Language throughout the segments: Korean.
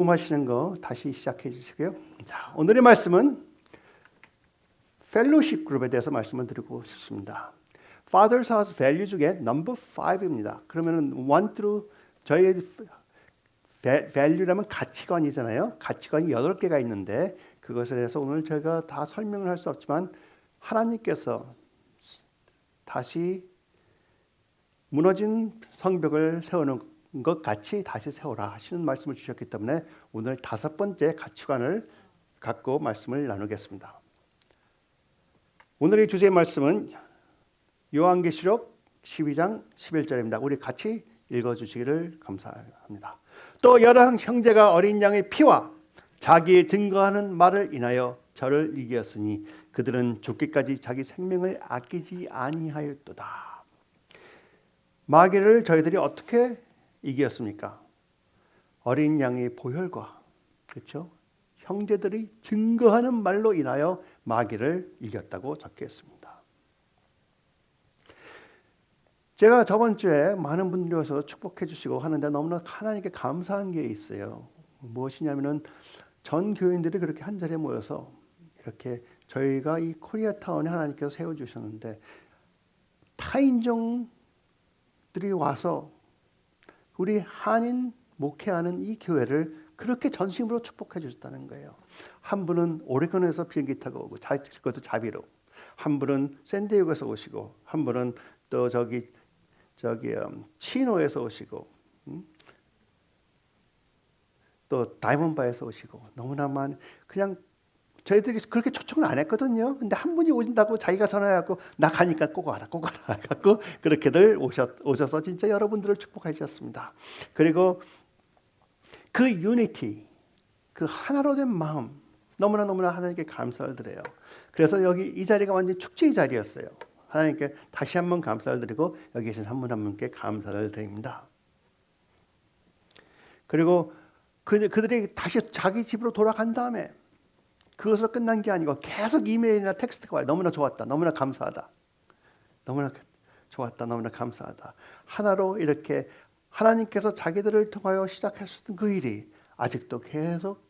녹음하시는 거 다시 시작해 주시고요. 자, 오늘의 말씀은 펠로십 그룹에 대해서 말씀을 드리고 싶습니다. Father's House Value 중에 넘버 5입니다. 그러면은 1 through 저희의 value라면 가치관이잖아요. 가치관이 8개가 있는데 그것에 대해서 오늘 제가 다 설명을 할 수 없지만 하나님께서 다시 무너진 성벽을 세우는 것 같이 다시 세워라 하시는 말씀을 주셨기 때문에 오늘 5번째 가치관을 갖고 말씀을 나누겠습니다. 오늘의 주제의 말씀은 요한계시록 12장 11절입니다. 우리 같이 읽어주시기를 감사합니다. 또 여러 형제가 어린 양의 피와 자기의 증거하는 말을 인하여 저를 이겼으니 그들은 죽기까지 자기 생명을 아끼지 아니하였도다. 마귀를 저희들이 어떻게 이겼습니까? 어린 양의 보혈과 그렇죠? 형제들이 증거하는 말로 인하여 마귀를 이겼다고 적혀 있습니다. 제가 저번 주에 많은 분들이 와서 축복해 주시고 하는데 너무나 하나님께 감사한 게 있어요. 무엇이냐면은 전 교인들이 그렇게 한 자리에 모여서 이렇게 저희가 이 코리아타운에 하나님께서 세워주셨는데 타인종들이 와서 우리 한인 목회하는 이 교회를 그렇게 전심으로 축복해 주셨다는 거예요. 한 분은 오레곤에서 비행기 타고 오고 그것도 자비로, 한 분은 샌디에고에서 오시고, 한 분은 또 저기 치노에서 오시고, 또 다이몬바에서 오시고, 너무나 많은 그냥 저희들이 그렇게 초청을 안 했거든요. 근데 한 분이 오신다고 자기가 전화해갖고 나 가니까 꼭 와라 해갖고 그렇게들 오셔서 진짜 여러분들을 축복해 주셨습니다. 그리고 그 유니티, 그 하나로 된 마음 너무나 하나님께 감사를 드려요. 그래서 여기 이 자리가 완전 축제의 자리였어요. 하나님께 다시 한번 감사를 드리고 여기 계신 한 분 한 분께 감사를 드립니다. 그리고 그들이 다시 자기 집으로 돌아간 다음에 그것으로 끝난 게 아니고 계속 이메일이나 텍스트가 와요. 너무나 좋았다. 너무나 감사하다. 너무나 좋았다. 너무나 감사하다. 하나로 이렇게 하나님께서 자기들을 통하여 시작하셨던 그 일이 아직도 계속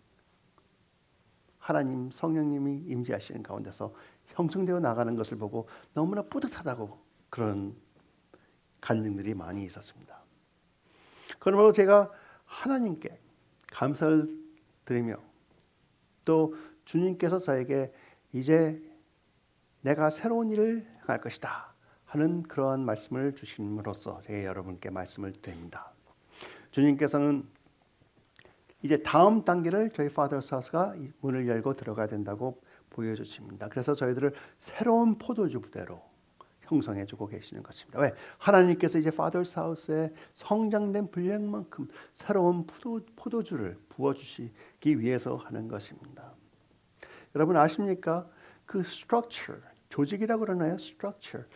하나님 성령님이 임재하시는 가운데서 형성되어 나가는 것을 보고 너무나 뿌듯하다고 그런 간증들이 많이 있었습니다. 그러므로 제가 하나님께 감사를 드리며 또 주님께서 저에게 이제 내가 새로운 일을 행할 것이다 하는 그러한 말씀을 주심으로써 제가 여러분께 말씀을 드립니다. 주님께서는 이제 다음 단계를 저희 Father's House가 문을 열고 들어가야 된다고 보여주십니다. 그래서 저희들을 새로운 포도주 부대로 형성해주고 계시는 것입니다. 왜? 하나님께서 이제 Father's House에 성장된 분량만큼 새로운 포도주를 부어주시기 위해서 하는 것입니다. 여러분 아십니까? 그 structure, 조직이라고 그러나요? structure.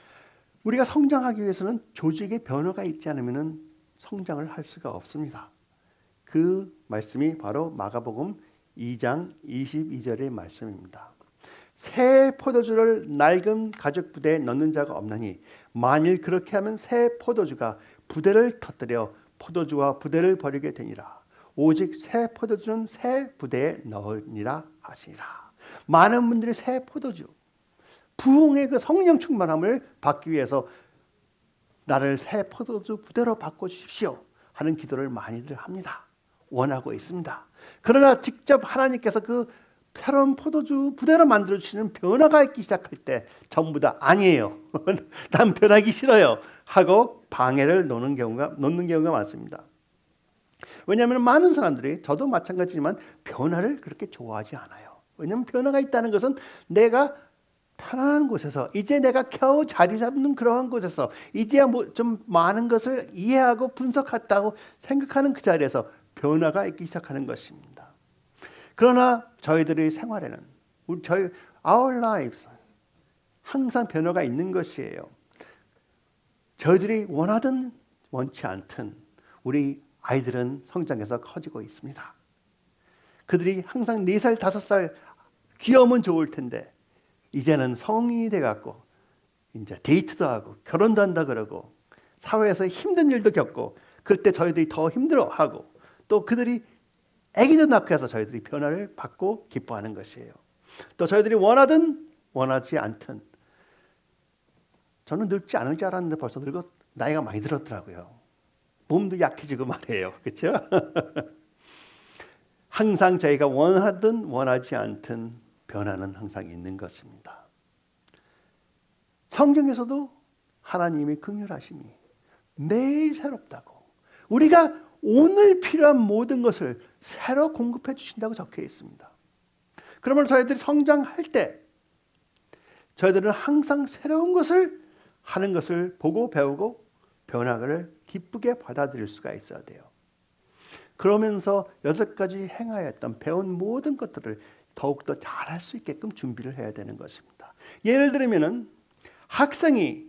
우리가 성장하기 위해서는 조직의 변화가 있지 않으면 성장을 할 수가 없습니다. 그 말씀이 바로 마가복음 2장 22절의 말씀입니다. 새 포도주를 낡은 가죽 부대에 넣는 자가 없나니 만일 그렇게 하면 새 포도주가 부대를 터뜨려 포도주와 부대를 버리게 되니라. 오직 새 포도주는 새 부대에 넣으니라 하시니라. 많은 분들이 새 포도주, 부흥의 그 성령 충만함을 받기 위해서 나를 새 포도주 부대로 바꿔주십시오 하는 기도를 많이들 합니다. 원하고 있습니다. 그러나 직접 하나님께서 그 새로운 포도주 부대로 만들어주시는 변화가 있기 시작할 때 전부 다 아니에요. 난 변하기 싫어요 하고 방해를 놓는 경우가 많습니다. 왜냐하면 많은 사람들이 저도 마찬가지지만 변화를 그렇게 좋아하지 않아요. 왜냐하면 변화가 있다는 것은 내가 편안한 곳에서 이제 내가 겨우 자리 잡는 그러한 곳에서 이제야 좀 많은 것을 이해하고 분석했다고 생각하는 그 자리에서 변화가 있기 시작하는 것입니다. 그러나 저희들의 생활에는 our lives 항상 변화가 있는 것이에요. 저희들이 원하든 원치 않든 우리 아이들은 성장해서 커지고 있습니다. 그들이 항상 4살, 5살 귀여우면 좋을 텐데 이제는 성인이 돼갖고 이제 데이트도 하고 결혼도 한다 그러고 사회에서 힘든 일도 겪고 그럴 때 저희들이 더 힘들어하고 또 그들이 아기도 낳고 해서 저희들이 변화를 받고 기뻐하는 것이에요. 또 저희들이 원하든 원하지 않든, 저는 늙지 않을 줄 알았는데 벌써 나이가 많이 들었더라고요. 몸도 약해지고 말이에요. 그렇죠? 항상 저희가 원하든 원하지 않든 변화는 항상 있는 것입니다. 성경에서도 하나님의 긍휼하심이 매일 새롭다고, 우리가 오늘 필요한 모든 것을 새로 공급해 주신다고 적혀 있습니다. 그러면 저희들이 성장할 때 저희들은 항상 새로운 것을 하는 것을 보고 배우고 변화를 기쁘게 받아들일 수가 있어야 돼요. 그러면서 여태까지 행하였던 배운 모든 것들을 더욱더 잘할 수 있게끔 준비를 해야 되는 것입니다. 예를 들면은 학생이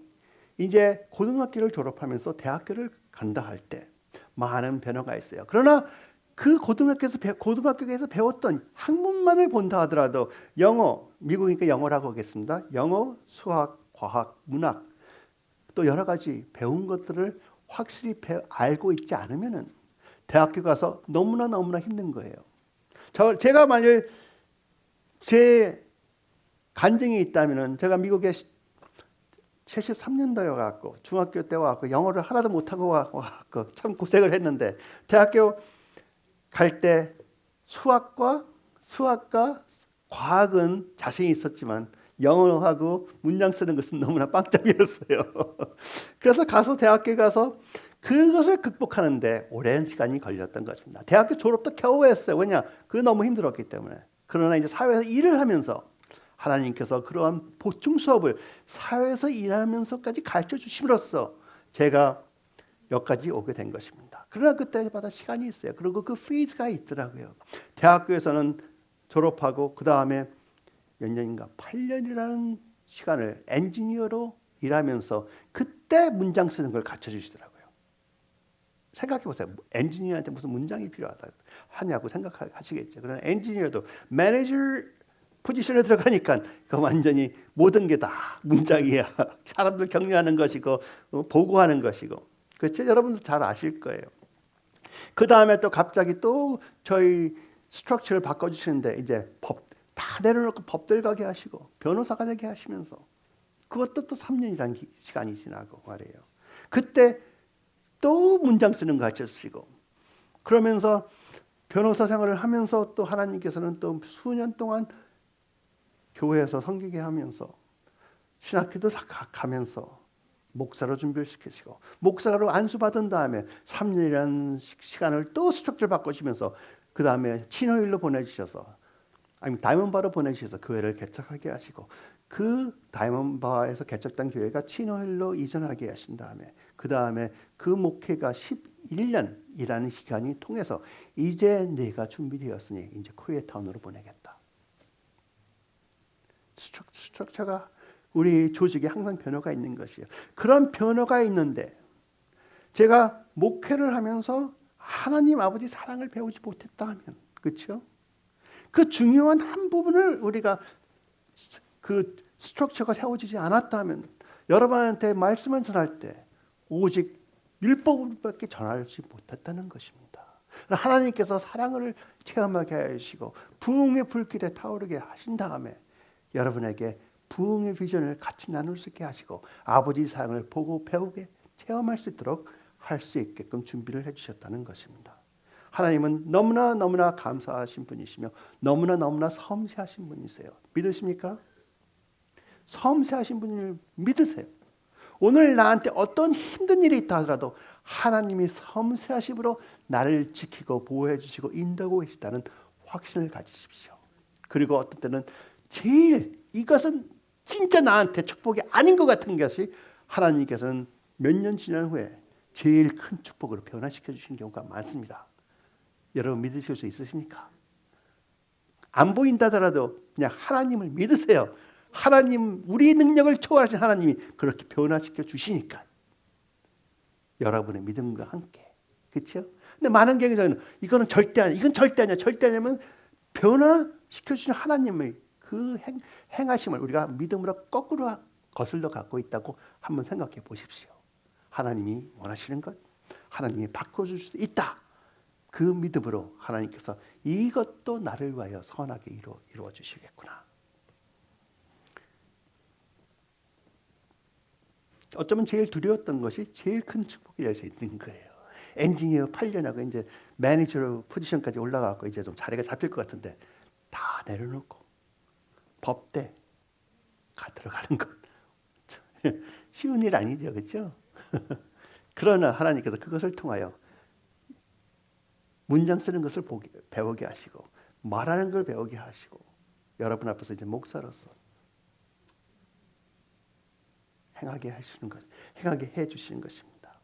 이제 고등학교를 졸업하면서 대학교를 간다 할 때 많은 변화가 있어요. 그러나 그 고등학교에서 배웠던 학문만을 본다 하더라도 영어, 미국이니까 영어라고 하겠습니다. 영어, 수학, 과학, 문학, 또 여러 가지 배운 것들을 확실히 알고 있지 않으면은 대학교 가서 너무나 힘든 거예요. 제가 만일 제 간증이 있다면은, 제가 미국에 73년도에 와갖고 중학교 때 와갖고 영어를 하나도 못하고 와갖고 참 고생을 했는데, 대학교 갈 때 수학과 과학은 자신이 있었지만 영어하고 문장 쓰는 것은 너무나 빵점이었어요. 그래서 대학교에 가서 그것을 극복하는데 오랜 시간이 걸렸던 것입니다. 대학교 졸업도 겨우 했어요. 왜냐? 그게 너무 힘들었기 때문에. 그러나 이제 사회에서 일을 하면서 하나님께서 그러한 보충 수업을 사회에서 일하면서까지 가르쳐 주심으로써 제가 여기까지 오게 된 것입니다. 그러나 그때마다 시간이 있어요. 그리고 그 페이즈가 있더라고요. 대학교에서는 졸업하고 그 다음에 몇 년인가 8년이라는 시간을 엔지니어로 일하면서 그때 문장 쓰는 걸 가르쳐 주시더라고요. 생각해 보세요. 엔지니어한테 무슨 문장이 필요하다 하냐고 생각하시겠죠. 그러나 엔지니어도 매니저 포지션에 들어가니까 그 완전히 모든 게 다 문장이야. 사람들 격려하는 것이고 보고하는 것이고. 그렇죠? 여러분도 잘 아실 거예요. 그 다음에 또 갑자기 또 저희 스트럭처를 바꿔주시는데 이제 법 다 내려놓고 법들 가게 하시고 변호사가 되게 하시면서 그것도 또 3년이라는 시간이 지나고 말이에요. 그때 또 문장 쓰는 거 가르쳐주시고, 그러면서 변호사 생활을 하면서 또 하나님께서는 또 수년 동안 교회에서 섬기게 하면서 신학교도 가면서 목사로 준비를 시키시고, 목사로 안수받은 다음에 3년이라는 시간을 또 스트럭처를 바꾸시면서 그 다음에 치노힐로 보내주셔서, 아니면 다이몬바로 보내주셔서 교회를 개척하게 하시고, 그 다이몬바에서 개척된 교회가 치노힐로 이전하게 하신 다음에 그 다음에 그 목회가 11년이라는 기간이 통해서 이제 내가 준비되었으니 이제 코리아타운으로 보내겠다. 스트럭처가 우리 조직에 항상 변화가 있는 것이에요. 그런 변화가 있는데 제가 목회를 하면서 하나님 아버지 사랑을 배우지 못했다 하면, 그렇죠? 그 중요한 한 부분을 우리가 그 스트럭처가 세워지지 않았다 하면 여러분한테 말씀을 전할 때 오직 율법밖에 전하지 못했다는 것입니다. 하나님께서 사랑을 체험하게 하시고 부흥의 불길에 타오르게 하신 다음에 여러분에게 부흥의 비전을 같이 나눌 수 있게 하시고 아버지 사랑을 보고 배우게 체험할 수 있도록 할 수 있게끔 준비를 해주셨다는 것입니다. 하나님은 너무나 감사하신 분이시며 너무나 섬세하신 분이세요. 믿으십니까? 섬세하신 분을 믿으세요. 오늘 나한테 어떤 힘든 일이 있다 하더라도 하나님이 섬세하심으로 나를 지키고 보호해 주시고 인도하고 계시다는 확신을 가지십시오. 그리고 어떤 때는 제일 이것은 진짜 나한테 축복이 아닌 것 같은 것이 하나님께서는 몇 년 지난 후에 제일 큰 축복으로 변화시켜 주시는 경우가 많습니다. 여러분 믿으실 수 있으십니까? 안 보인다 하더라도 그냥 하나님을 믿으세요. 하나님, 우리 능력을 초월하신 하나님이 그렇게 변화시켜 주시니까 여러분의 믿음과 함께, 그렇죠? 근데 많은 경우에는 이거는 절대 아니야, 이건 절대 아니야, 절대 아니면 변화시켜 주시는 하나님의 그 행하심을 우리가 믿음으로 거꾸로 거슬러 갖고 있다고 한번 생각해 보십시오. 하나님이 원하시는 것, 하나님이 바꿔줄 수 있다. 그 믿음으로 하나님께서 이것도 나를 위하여 선하게 이루어 주시겠구나. 어쩌면 제일 두려웠던 것이 제일 큰 축복이 될 수 있는 거예요. 엔지니어 8년하고 이제 매니저 포지션까지 올라가고 이제 좀 자리가 잡힐 것 같은데 다 내려놓고 법대 들어가는 것 쉬운 일 아니죠, 그렇죠? 그러나 하나님께서 그것을 통하여 문장 쓰는 것을 배우게 하시고 말하는 걸 배우게 하시고 여러분 앞에서 이제 목사로서 행하게 하시는 것, 행하게 해 주시는 것입니다.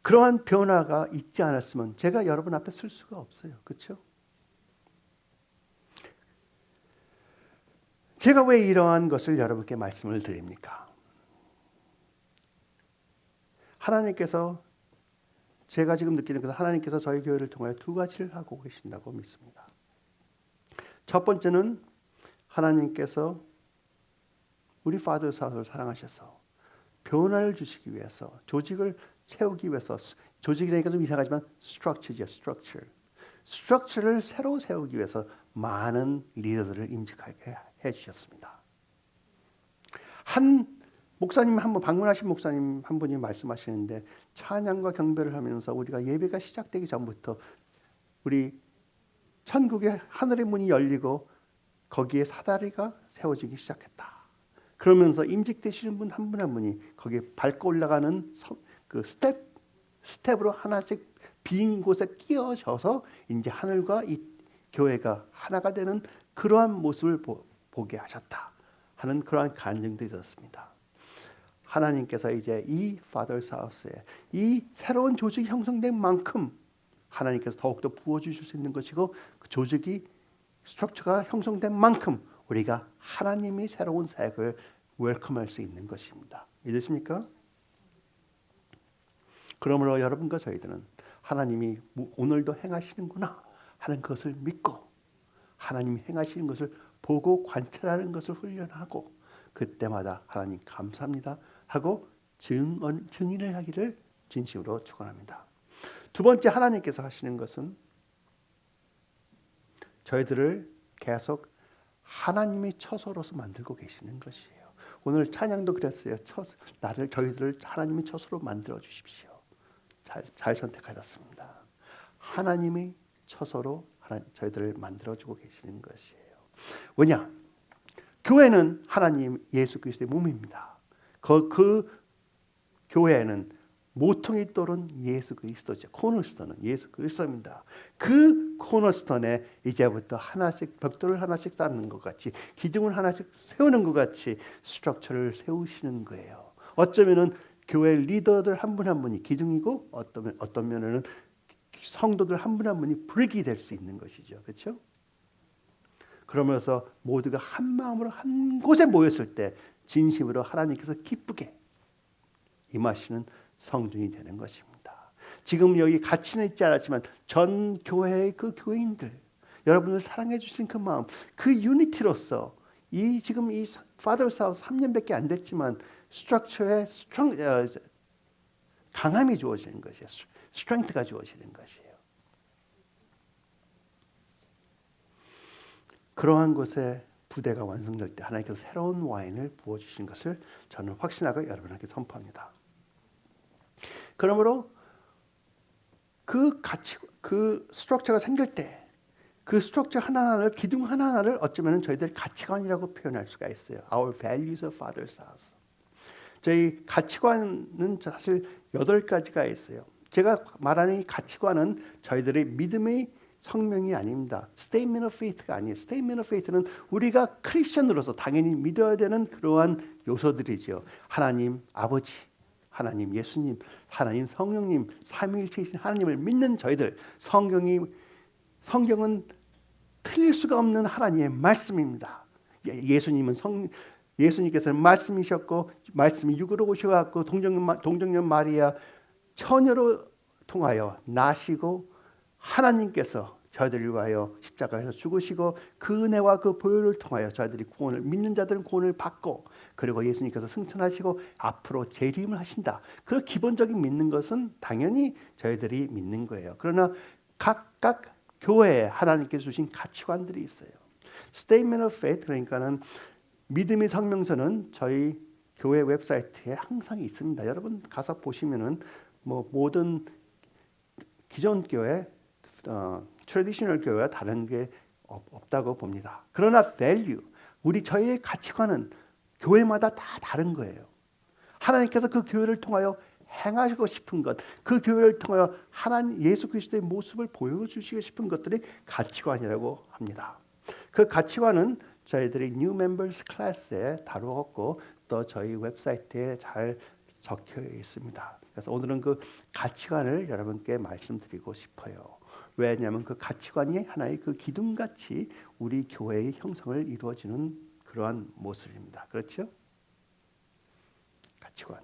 그러한 변화가 있지 않았으면 제가 여러분 앞에 설 수가 없어요. 그렇죠? 제가 왜 이러한 것을 여러분께 말씀을 드립니까? 하나님께서 제가 지금 느끼는 것은 하나님께서 저희 교회를 통하여 두 가지를 하고 계신다고 믿습니다. 첫 번째는 하나님께서 우리 Father's House를 사랑하셔서 변화를 주시기 위해서 조직을 세우기 위해서 조직이라니까 좀 이상하지만 structure죠. structure를 새로 세우기 위해서 많은 리더들을 임직하게 해주셨습니다. 한 목사님 한 분 방문하신 목사님 한 분이 말씀하시는데 찬양과 경배를 하면서 우리가 예배가 시작되기 전부터 우리 천국의 하늘의 문이 열리고 거기에 사다리가 세워지기 시작했다. 그러면서 임직되시는 분 한 분 한 분이 거기에 밟고 올라가는 그 스텝으로 하나씩 빈 곳에 끼어져서 이제 하늘과 이 교회가 하나가 되는 그러한 모습을 보게 하셨다 하는 그러한 간증도 있었습니다. 하나님께서 이제 이 Father's House에 이 새로운 조직이 형성된 만큼 하나님께서 더욱더 부어주실 수 있는 것이고 그 조직이 스트럭처가 형성된 만큼 우리가 하나님이 새로운 사역을 웰컴할 수 있는 것입니다. 믿으십니까? 그러므로 여러분과 저희들은 하나님이 오늘도 행하시는구나 하는 것을 믿고 하나님이 행하시는 것을 보고 관찰하는 것을 훈련하고 그때마다 하나님 감사합니다 하고 증인을 하기를 진심으로 축원합니다. 두 번째 하나님께서 하시는 것은 저희들을 계속 하나님의 처소로서 만들고 계시는 것이에요. 오늘 찬양도 그랬어요. 저희들을 하나님의 처소로 만들어 주십시오. 잘 선택하셨습니다. 하나님의 처소로 저희들을 만들어주고 계시는 것이에요. 왜냐? 교회는 하나님 예수 그리스도의 몸입니다. 그 교회에는 모퉁이 돌은 예수 그리스도죠. 코너스톤은 예수 그리스도입니다. 그 코너스톤에 이제부터 하나씩 벽돌을 하나씩 쌓는 것 같이 기둥을 하나씩 세우는 것 같이 스트럭처를 세우시는 거예요. 어쩌면은 교회 리더들 한 분 한 분이 기둥이고 어떤 면에는 성도들 한 분 한 분이 브릭이 될 수 있는 것이죠. 그렇죠? 그러면서 모두가 한 마음으로 한 곳에 모였을 때 진심으로 하나님께서 기쁘게 임하시는 성전이 되는 것입니다. 지금 여기 같이는 있지 않았지만 전 교회의 그 교인들 여러분을 사랑해 주신 그 마음 그 유니티로서 지금 이 Father's House 3년밖에 안 됐지만 스트럭처에 강함이 주어지는 것이에요. 스트렝스가 주어지는 것이에요. 그러한 곳에 부대가 완성될 때 하나님께서 새로운 와인을 부어주신 것을 저는 확신하고 여러분에게 선포합니다. 그러므로 그 스트럭처가 생길 때 그 스트럭처 하나하나를 기둥 하나하나를 어쩌면 저희들 가치관이라고 표현할 수가 있어요. Our values of Father's House. 저희 가치관은 사실 8가지가 있어요. 제가 말하는 이 가치관은 저희들의 믿음의 성명이 아닙니다. Statement of Faith가 아니에요. Statement of Faith는 우리가 크리스천으로서 당연히 믿어야 되는 그러한 요소들이죠. 하나님 아버지, 하나님 예수님, 하나님 성령님, 삼위일체이신 하나님을 믿는 저희들 성경은 틀릴 수가 없는 하나님의 말씀입니다. 예수님께서는 말씀이셨고 말씀이 육으로 오셔갖고 동정녀 마리아 처녀로 통하여 나시고 하나님께서 저희들을 위하여 십자가에서 죽으시고 그 은혜와 그 보혈을 통하여 저희들이 구원을 믿는 자들은 구원을 받고 그리고 예수님께서 승천하시고 앞으로 재림을 하신다. 그 기본적인 믿는 것은 당연히 저희들이 믿는 거예요. 그러나 각각 교회에 하나님께 주신 가치관들이 있어요. Statement of Faith 그러니까는 믿음의 성명서는 저희 교회 웹사이트에 항상 있습니다. 여러분 가서 보시면은 뭐 모든 기존 교회, 트래디셔널 교회와 다른 게 없다고 봅니다. 그러나 value, 저희의 가치관은 교회마다 다 다른 거예요. 하나님께서 그 교회를 통하여 행하시고 싶은 것, 그 교회를 통하여 하나님 예수 그리스도의 모습을 보여주시고 싶은 것들이 가치관이라고 합니다. 그 가치관은 저희들이 New Members 클래스에 다루었고 또 저희 웹사이트에 잘 적혀 있습니다. 그래서 오늘은 그 가치관을 여러분께 말씀드리고 싶어요. 왜냐하면 그 가치관이 하나의 그 기둥같이 우리 교회의 형성을 이루어지는 그러한 모습입니다. 그렇죠? 가치관.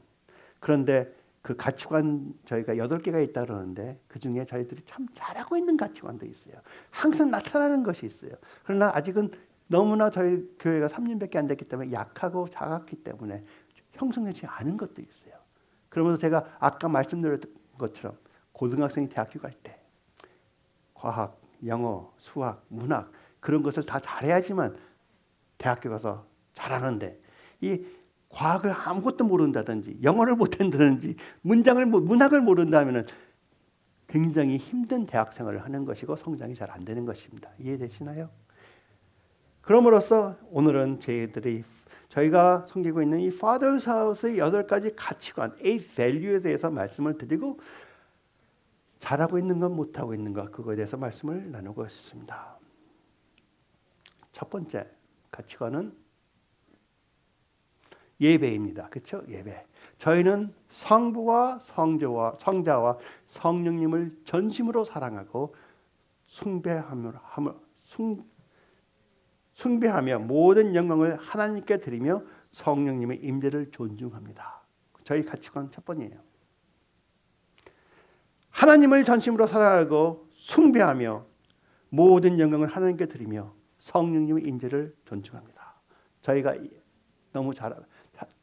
그런데 그 가치관 저희가 8개가 있다 그러는데 그중에 저희들이 참 잘하고 있는 가치관도 있어요. 항상 나타나는 것이 있어요. 그러나 아직은 너무나 저희 교회가 3년밖에 안 됐기 때문에 약하고 작았기 때문에 형성되지 않은 것도 있어요. 그러면서 제가 아까 말씀드렸던 것처럼 고등학생이 대학교 갈 때 과학, 영어, 수학, 문학 그런 것을 다 잘해야지만 대학교 가서 잘하는데 이 과학을 아무것도 모른다든지 영어를 못한다든지 문학을 모른다면은 굉장히 힘든 대학 생활을 하는 것이고 성장이 잘 안 되는 것입니다. 이해되시나요? 그럼으로써 오늘은 저희가 섬기고 있는 이 Father's House의 8가지 가치관, 8 value에 대해서 말씀을 드리고 잘하고 있는 것, 못하고 있는 것 그거에 대해서 말씀을 나누고 있습니다. 첫 번째 가치관은 예배입니다. 그렇죠? 예배. 저희는 성부와 성자와 성령님을 전심으로 사랑하고 숭배하며 모든 영광을 하나님께 드리며 성령님의 임재를 존중합니다. 저희 가치관 첫 번이에요. 하나님을 전심으로 사랑하고 숭배하며 모든 영광을 하나님께 드리며 성령님의 임재를 존중합니다. 저희가 너무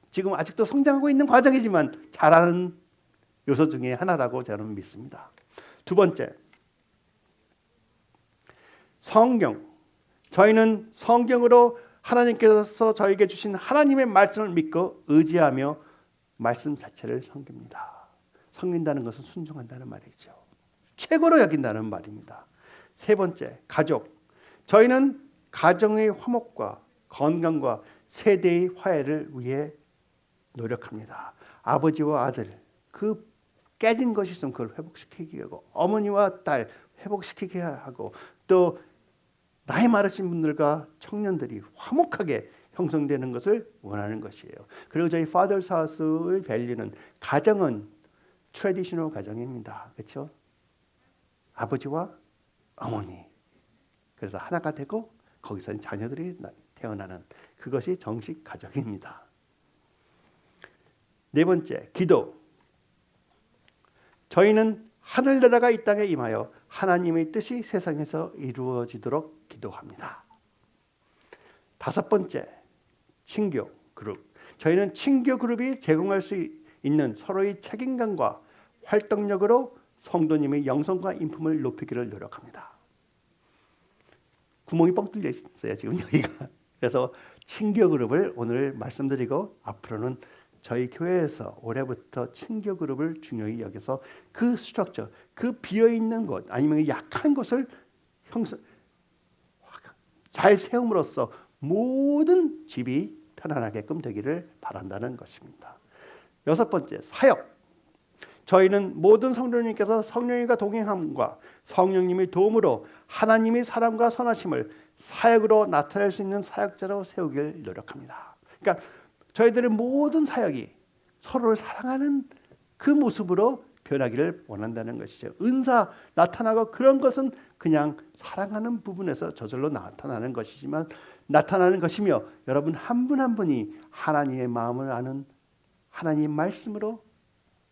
지금 아직도 성장하고 있는 과정이지만 잘하는 요소 중에 하나라고 저는 믿습니다. 두 번째, 성경. 저희는 성경으로 하나님께서 저에게 주신 하나님의 말씀을 믿고 의지하며 말씀 자체를 섬깁니다. 섬긴다는 것은 순종한다는 말이죠. 최고로 여긴다는 말입니다. 세 번째, 가족. 저희는 가정의 화목과 건강과 세대의 화해를 위해 노력합니다. 아버지와 아들, 그 깨진 것이 있으면 그걸 회복시키게 하고 어머니와 딸 회복시키게 하고 또 나이 많으신 분들과 청년들이 화목하게 형성되는 것을 원하는 것이에요. 그리고 저희 Father's House의 밸류는 가정은 트래디셔널 가정입니다. 그렇죠? 아버지와 어머니. 그래서 하나가 되고 거기서 자녀들이 태어나는 그것이 정식 가정입니다. 네 번째, 기도. 저희는 하늘나라가 이 땅에 임하여 하나님의 뜻이 세상에서 이루어지도록 기도합니다. 다섯 번째, 친교 그룹. 저희는 친교 그룹이 제공할 수 있는 서로의 책임감과 활동력으로 성도님의 영성과 인품을 높이기를 노력합니다. 구멍이 뻥 뚫려 있어요 지금 여기가. 그래서 친교 그룹을 오늘 말씀드리고 앞으로는 저희 교회에서 올해부터 친교 그룹을 중요히 여겨서 그 스트럭처, 그 비어있는 곳 아니면 약한 곳을 잘 세움으로써 모든 집이 편안하게끔 되기를 바란다는 것입니다. 여섯 번째, 사역. 저희는 모든 성도님께서 성령님과 동행함과 성령님의 도움으로 하나님의 사랑과 선하심을 사역으로 나타낼 수 있는 사역자로 세우길 노력합니다. 그러니까 저희들의 모든 사역이 서로를 사랑하는 그 모습으로 변하기를 원한다는 것이죠. 은사 나타나고 그런 것은 그냥 사랑하는 부분에서 저절로 나타나는 것이지만 나타나는 것이며 여러분 한 분 한 분이 하나님의 마음을 아는 하나님의 말씀으로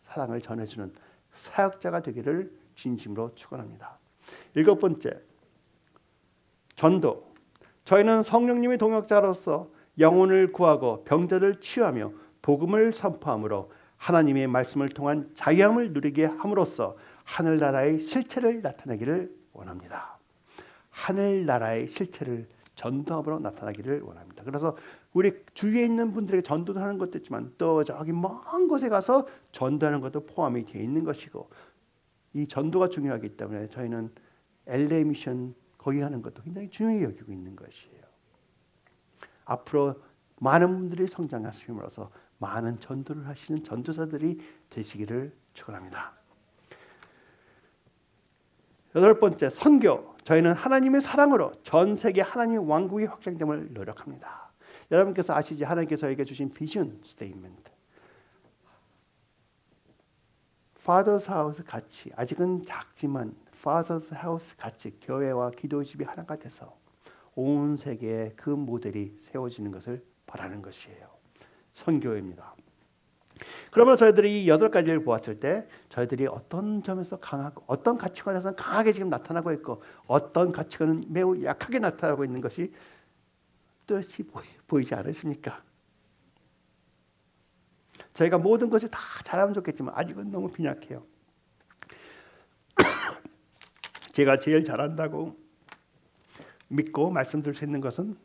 사랑을 전해주는 사역자가 되기를 진심으로 축원합니다. 일곱 번째, 전도. 저희는 성령님의 동역자로서 영혼을 구하고 병자를 치유하며 복음을 선포함으로 하나님의 말씀을 통한 자유함을 누리게 함으로써 하늘나라의 실체를 나타내기를 원합니다. 하늘나라의 실체를 전도함으로 나타나기를 원합니다. 그래서 우리 주위에 있는 분들에게 전도도 하는 것도 있지만 또 저기 먼 곳에 가서 전도하는 것도 포함이 되어 있는 것이고, 이 전도가 중요하기 때문에 저희는 LA 미션 거기 하는 것도 굉장히 중요히 여기고 있는 것이에요. 앞으로 많은 분들이 성장하심으로써 많은 전도를 하시는 전도사들이 되시기를 축원합니다. 8번째, 선교. 저희는 하나님의 사랑으로 전 세계 하나님의 왕국의 확장됨을 노력합니다. 여러분께서 아시지, 하나님께서 저에게 주신 비전 스테이트먼트. Father's House 같이, 아직은 작지만 Father's House 같이 교회와 기도집이 하나가 돼서 온 세계에 그 모델이 세워지는 것을 바라는 것이에요. 선교입니다. 그러면 저희들이 이 8가지를 보았을 때 저희들이 어떤 점에서 강하고 어떤 가치관에서 강하게 지금 나타나고 있고 어떤 가치관은 매우 약하게 나타나고 있는 것이 뚜렷이 보이지 않으십니까? 저희가 모든 것이 다 잘하면 좋겠지만 아직은 너무 빈약해요. 제가 제일 잘한다고 믿고 말씀드릴 수 있는 것은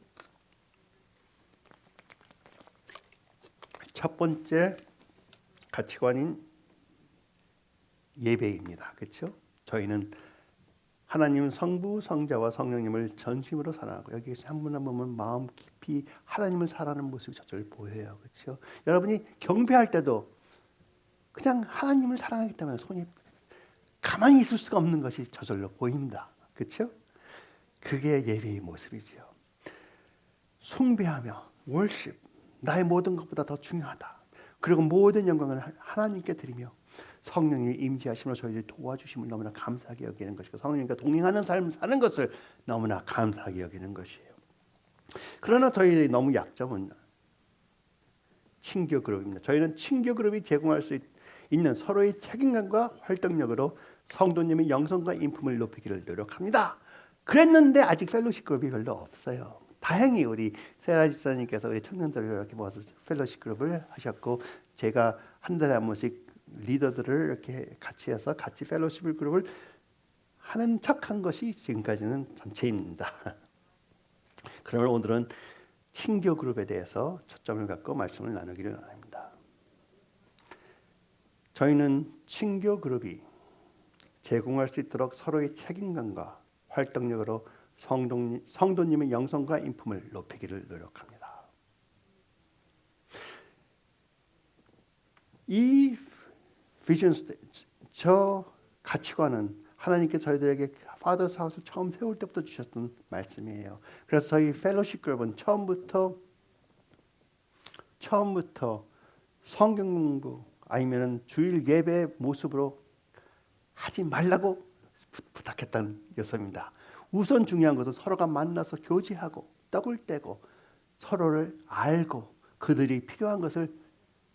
첫 번째 가치관인 예배입니다. 그렇죠? 저희는 하나님 성부, 성자와 성령님을 전심으로 사랑하고, 여기서 한 분 한 분은 마음 깊이 하나님을 사랑하는 모습이 저절로 보여요. 그렇죠? 여러분이 경배할 때도 그냥 하나님을 사랑하기 때문에 손이 가만히 있을 수가 없는 것이 저절로 보입니다. 그렇죠? 그게 예배의 모습이지요. 숭배하며 월십, 나의 모든 것보다 더 중요하다. 그리고 모든 영광을 하나님께 드리며 성령님이 임재하심으로 저희를 도와주심을 너무나 감사하게 여기는 것이고, 성령님과 동행하는 삶을 사는 것을 너무나 감사하게 여기는 것이에요. 그러나 저희의 너무 약점은 친교 그룹입니다. 저희는 친교 그룹이 제공할 수 있는 서로의 책임감과 활동력으로 성도님의 영성과 인품을 높이기를 노력합니다. 그랬는데 아직 펠로십 그룹이 별로 없어요. 다행히 우리 세라 지사님께서 우리 청년들을 이렇게 모아서 펠로십 그룹을 하셨고, 제가 한 달에 한 번씩 리더들을 이렇게 같이 해서 같이 펠로십 그룹을 하는 척한 것이 지금까지는 전체입니다. 그러면 오늘은 친교 그룹에 대해서 초점을 갖고 말씀을 나누기를 원합니다. 저희는 친교 그룹이 제공할 수 있도록 서로의 책임감과 활동력으로 성도님의 영성과 인품을 높이기를 노력합니다. 이 비전 스테이지, 저 가치관은 하나님께 저희들에게 Father's House를 처음 세울 때부터 주셨던 말씀이에요. 그래서 저희 펠로십 그룹은 처음부터 성경 공부 아니면 주일 예배 모습으로 하지 말라고 부탁했던 요소입니다. 우선 중요한 것은 서로가 만나서 교제하고 떡을 떼고 서로를 알고 그들이 필요한 것을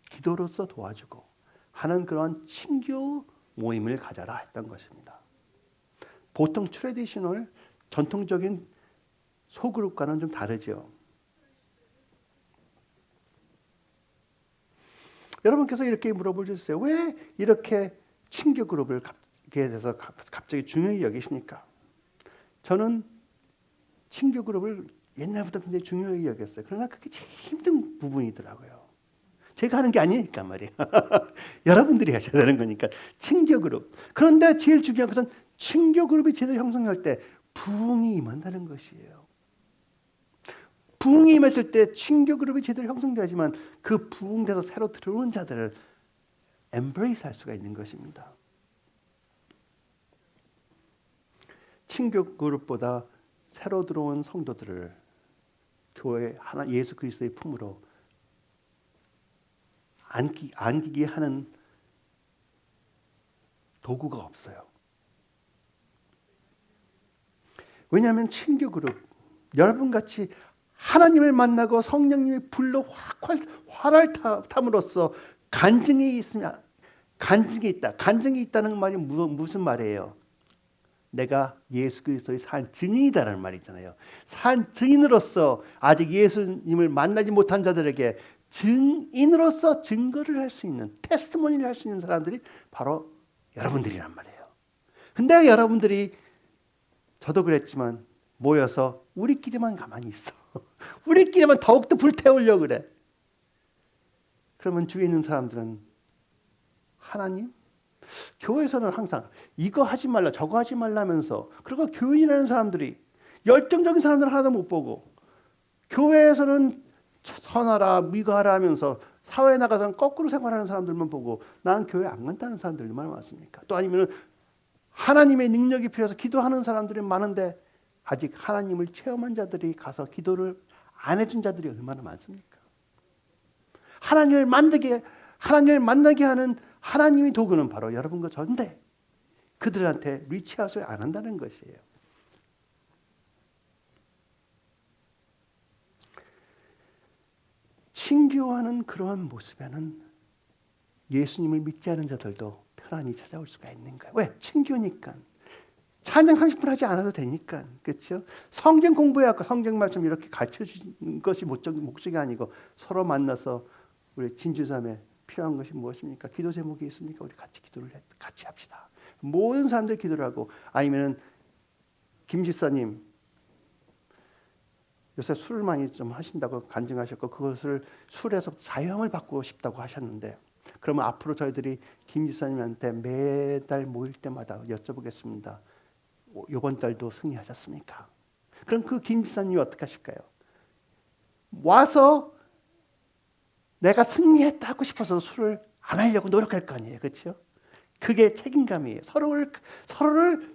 기도로서 도와주고 하는 그런 친교 모임을 가져라 했던 것입니다. 보통 트래디셔널 전통적인 소그룹과는 좀 다르죠. 여러분께서 이렇게 물어볼 수 있어요. 왜 이렇게 친교 그룹을 대해서 갑자기 중요히 여기십니까? 저는 친교 그룹을 옛날부터 굉장히 중요히 여겼어요. 그러나 그게 제일 힘든 부분이더라고요. 제가 하는 게 아니니까 말이에요. 여러분들이 하셔야 되는 거니까. 친교 그룹. 그런데 제일 중요한 것은 친교 그룹이 제대로 형성할 때 부흥이 임한다는 것이에요. 부흥이 임했을 때 친교 그룹이 제대로 형성되지만 그 부흥돼서 새로 들어오는 자들을 embrace 할 수가 있는 것입니다. 친교 그룹보다 새로 들어온 성도들을 교회 하나 예수 그리스도의 품으로 안기게 하는 도구가 없어요. 왜냐하면 친교 그룹, 여러분같이 하나님을 만나고 성령님의 불로 활을 탐으로써 간증이 있으면 간증이 있다. 간증이 있다는 말이 무슨 말이에요? 내가 예수 그리스도의 산 증인이다라는 말이 있잖아요. 산 증인으로서 아직 예수님을 만나지 못한 자들에게 증인으로서 증거를 할 수 있는, 테스티모니를 할 수 있는 사람들이 바로 여러분들이란 말이에요. 근데 여러분들이, 저도 그랬지만 모여서 우리끼리만 가만히 있어. 우리끼리만 더욱더 불태우려고 그래. 그러면 주위에 있는 사람들은 하나님? 교회에서는 항상 이거 하지 말라 저거 하지 말라면서, 그리고 교인이라는 사람들이, 열정적인 사람들은 하나도 못 보고, 교회에서는 선하라 미가하라 하면서 사회에 나가서는 거꾸로 생활하는 사람들만 보고 나는 교회 안 간다는 사람들이 얼마나 많습니까? 또 아니면 하나님의 능력이 필요해서 기도하는 사람들이 많은데 아직 하나님을 체험한 자들이 가서 기도를 안 해준 자들이 얼마나 많습니까? 하나님을 만나게 하는 하나님의 도구는 바로 여러분과 저인데 그들한테 리치아웃을 안 한다는 것이에요. 친교하는 그러한 모습에는 예수님을 믿지 않은 자들도 편안히 찾아올 수가 있는 거예요. 왜? 친교니까. 찬양 30분 하지 않아도 되니까. 그렇죠? 성경 공부해갖고 성경 말씀 이렇게 가르쳐주는 것이 목적이 아니고 서로 만나서 우리 진주삼에 필요한 것이 무엇입니까? 기도 제목이 있습니까? 우리 같이 기도를 같이 합시다. 모든 사람들 기도를 하고, 아니면은 김 집사님 요새 술을 많이 좀 하신다고 간증하셨고 그것을 술에서 자유함을 받고 싶다고 하셨는데, 그러면 앞으로 저희들이 김 집사님한테 매달 모일 때마다 여쭤보겠습니다. 이번 달도 승리하셨습니까? 그럼 그 김 집사님이 어떻게 하실까요? 와서 내가 승리했다 하고 싶어서 술을 안 하려고 노력할 거 아니에요. 그렇죠? 그게 책임감이에요. 서로를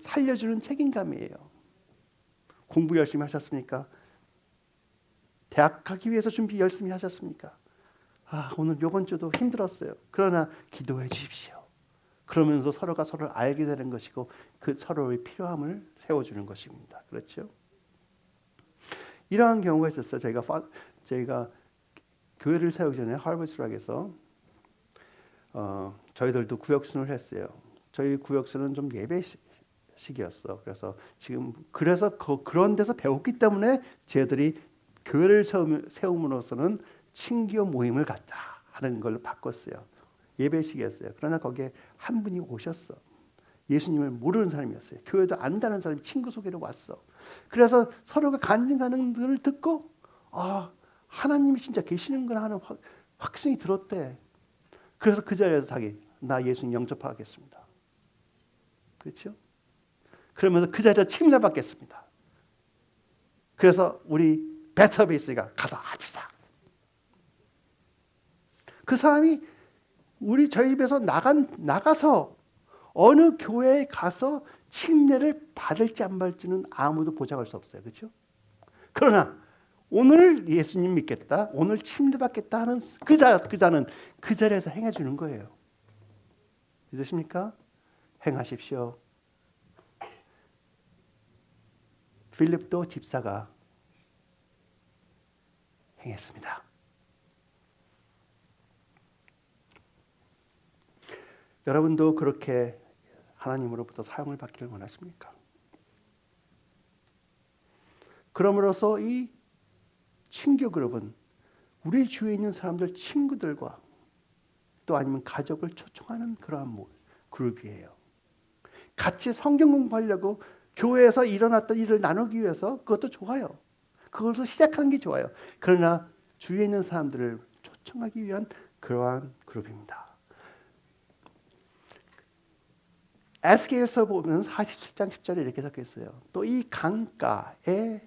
살려주는 책임감이에요. 공부 열심히 하셨습니까? 대학 가기 위해서 준비 열심히 하셨습니까? 오늘 이번 주도 힘들었어요. 그러나 기도해 주십시오. 그러면서 서로가 서로를 알게 되는 것이고 그 서로의 필요함을 세워주는 것입니다. 그렇죠? 이러한 경우가 있었어요. 저희가 교회를 세우기 전에 하버스락에서 저희들도 구역순을 했어요. 저희 구역순은 좀 예배식이었어. 그래서 그런 데서 배웠기 때문에 저희들이 교회를 세움으로써는 친교 모임을 갖자 하는 걸 바꿨어요. 예배식이었어요. 그러나 거기에 한 분이 오셨어. 예수님을 모르는 사람이었어요. 교회도 안다는 사람이 친구 소개로 왔어. 그래서 서로가 간증하는 것을 듣고 하나님이 진짜 계시는구나 하는 확신이 들었대. 그래서 그 자리에서 나 예수님 영접하겠습니다. 그렇죠? 그러면서 그 자리에서 침례받겠습니다. 그래서 우리 베터베이스가 가서 합시다. 그 사람이 저희 집에서 나가서 어느 교회에 가서 침례를 받을지 안 받을지는 아무도 보장할 수 없어요. 그렇죠? 그러나 오늘 예수님 믿겠다, 오늘 침례 받겠다 하는 그 자는 그 자리에서 행해 주는 거예요. 믿으십니까? 행하십시오. 필립도 집사가 행했습니다. 여러분도 그렇게 하나님으로부터 사용을 받기를 원하십니까? 그럼으로써 이 친교 그룹은 우리 주위에 있는 사람들, 친구들과 또 아니면 가족을 초청하는 그러한 그룹이에요. 같이 성경 공부하려고 교회에서 일어났던 일을 나누기 위해서 그것도 좋아요. 그것을 시작하는 게 좋아요. 그러나 주위에 있는 사람들을 초청하기 위한 그러한 그룹입니다. 에스겔서 보면 47장 10절에 이렇게 적혀 있어요. 또 이 강가에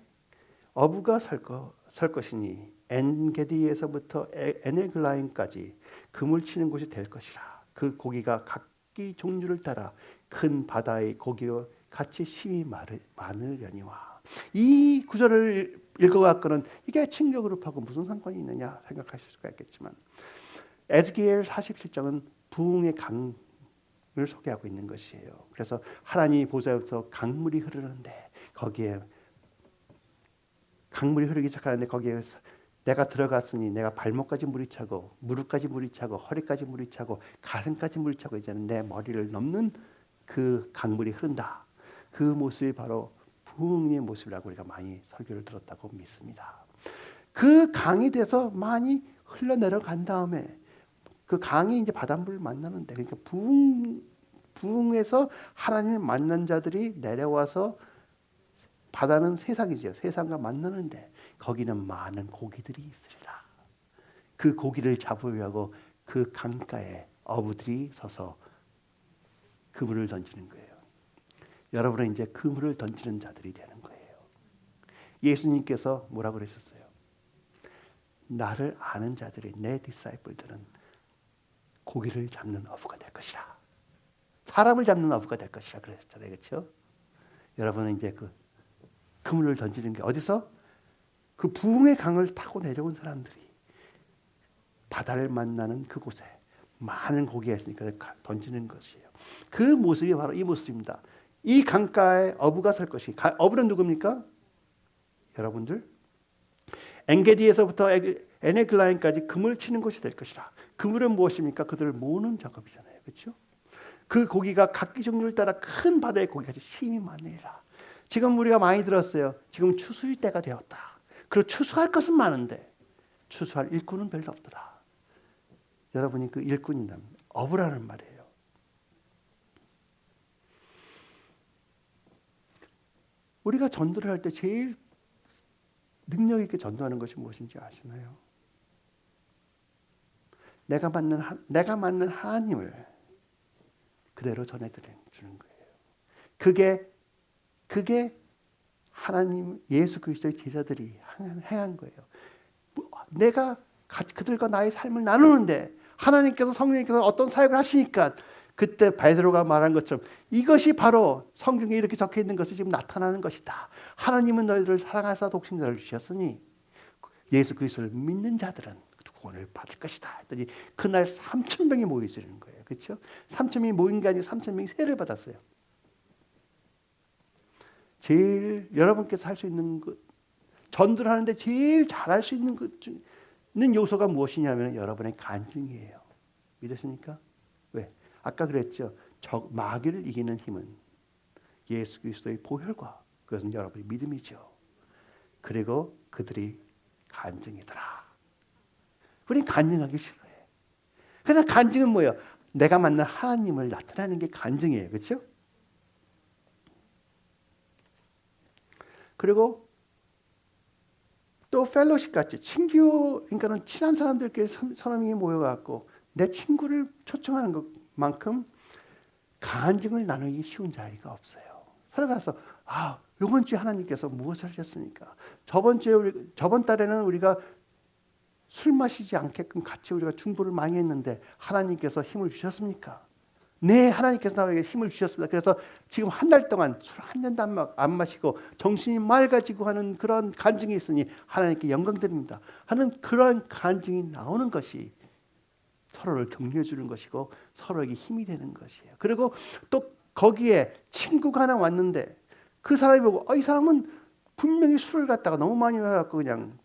어부가 설 것이니 엔게디에서부터 에네글라임까지 그물 치는 곳이 될 것이라. 그 고기가 각기 종류를 따라 큰 바다의 고기와 같이 심히 많으려니와. 이 구절을 읽어갖고는 이게 친교 그룹하고 무슨 상관이 있느냐 생각하실 수가 있겠지만, 에스겔 47장은 부흥의 강을 소개하고 있는 것이에요. 그래서 하나님의 보좌에서 강물이 흐르는데, 거기에 강물이 흐르기 시작하는데 거기에 내가 들어갔으니 내가 발목까지 물이 차고 무릎까지 물이 차고 허리까지 물이 차고 가슴까지 물이 차고 이제는 내 머리를 넘는 그 강물이 흐른다. 그 모습이 바로 부흥의 모습이라고 우리가 많이 설교를 들었다고 믿습니다. 그 강이 돼서 많이 흘러내려간 다음에 그 강이 이제 바닷물을 만나는데, 그러니까 부흥에서 하나님을 만난 자들이 내려와서, 바다는 세상이죠. 세상과 만나는데 거기는 많은 고기들이 있으리라. 그 고기를 잡으려고 그 강가에 어부들이 서서 그물을 던지는 거예요. 여러분은 이제 그물을 던지는 자들이 되는 거예요. 예수님께서 뭐라고 그러셨어요? 나를 아는 자들이, 내 디사이플들은 고기를 잡는 어부가 될 것이라. 사람을 잡는 어부가 될 것이라 그랬잖아요. 그렇죠? 여러분은 이제 그 그물을 던지는 게 어디서? 그 부흥의 강을 타고 내려온 사람들이 바다를 만나는 그곳에 많은 고기가 있으니까 던지는 것이에요. 그 모습이 바로 이 모습입니다. 이 강가에 어부가 설 것이. 어부는 누굽니까? 여러분들, 엔게디에서부터 에네글라인까지 그물 치는 곳이 될 것이라. 그물은 무엇입니까? 그들을 모으는 작업이잖아요. 그렇죠? 그 고기가 각기 종류를 따라 큰 바다의 고기같이 힘이 많으리라. 지금 우리가 많이 들었어요. 지금 추수의 때가 되었다. 그리고 추수할 것은 많은데 추수할 일꾼은 별로 없다. 여러분이 그 일꾼이란 어부라는 말이에요. 우리가 전도를 할 때 제일 능력 있게 전도하는 것이 무엇인지 아시나요? 내가 맞는 하나님을 그대로 전해드리는 거예요. 그게 하나님 예수 그리스도의 제자들이 행한 거예요. 내가 그들과 나의 삶을 나누는데 하나님께서, 성령님께서 어떤 사역을 하시니까, 그때 베드로가 말한 것처럼 이것이 바로 성경에 이렇게 적혀 있는 것이 지금 나타나는 것이다. 하나님은 너희들을 사랑하사 독생자를 주셨으니 예수 그리스도를 믿는 자들은 구원을 받을 것이다 했더니 그날 3,000명이 모여 있는 거예요. 그렇죠? 3,000명이 모인 게 아니고 3,000명이 세례를 받았어요. 제일 여러분께서 할 수 있는 것, 전도를 하는데 제일 잘할 수 있는 요소가 무엇이냐면 여러분의 간증이에요. 믿으십니까? 왜? 아까 그랬죠. 마귀를 이기는 힘은 예수 그리스도의 보혈과, 그것은 여러분의 믿음이죠. 그리고 그들이 간증이더라. 우리는 간증하기 싫어해. 그러나 간증은 뭐예요? 내가 만난 하나님을 나타내는 게 간증이에요. 그렇죠? 그리고 또 펠로십 같이 친교, 그러니까는 친한 사람들끼리 서너 명이 모여갖고 내 친구를 초청하는 것만큼 간증을 나누기 쉬운 자리가 없어요. 서로 가서 이번 주에 하나님께서 무엇을 하셨습니까? 저번 달에는 우리가 술 마시지 않게끔 같이 우리가 중보를 많이 했는데 하나님께서 힘을 주셨습니까? 네, 하나님께서 나에게 힘을 주셨습니다. 그래서 지금 한 달 동안 술 한 잔도 안 마시고 정신이 맑아지고 하는 그런 간증이 있으니 하나님께 영광 드립니다 하는 그런 간증이 나오는 것이 서로를 격려해 주는 것이고 서로에게 힘이 되는 것이에요. 그리고 또 거기에 친구가 하나 왔는데 그 사람이 보고 이 사람은 분명히 술을 갖다가 너무 많이 해갖고 그냥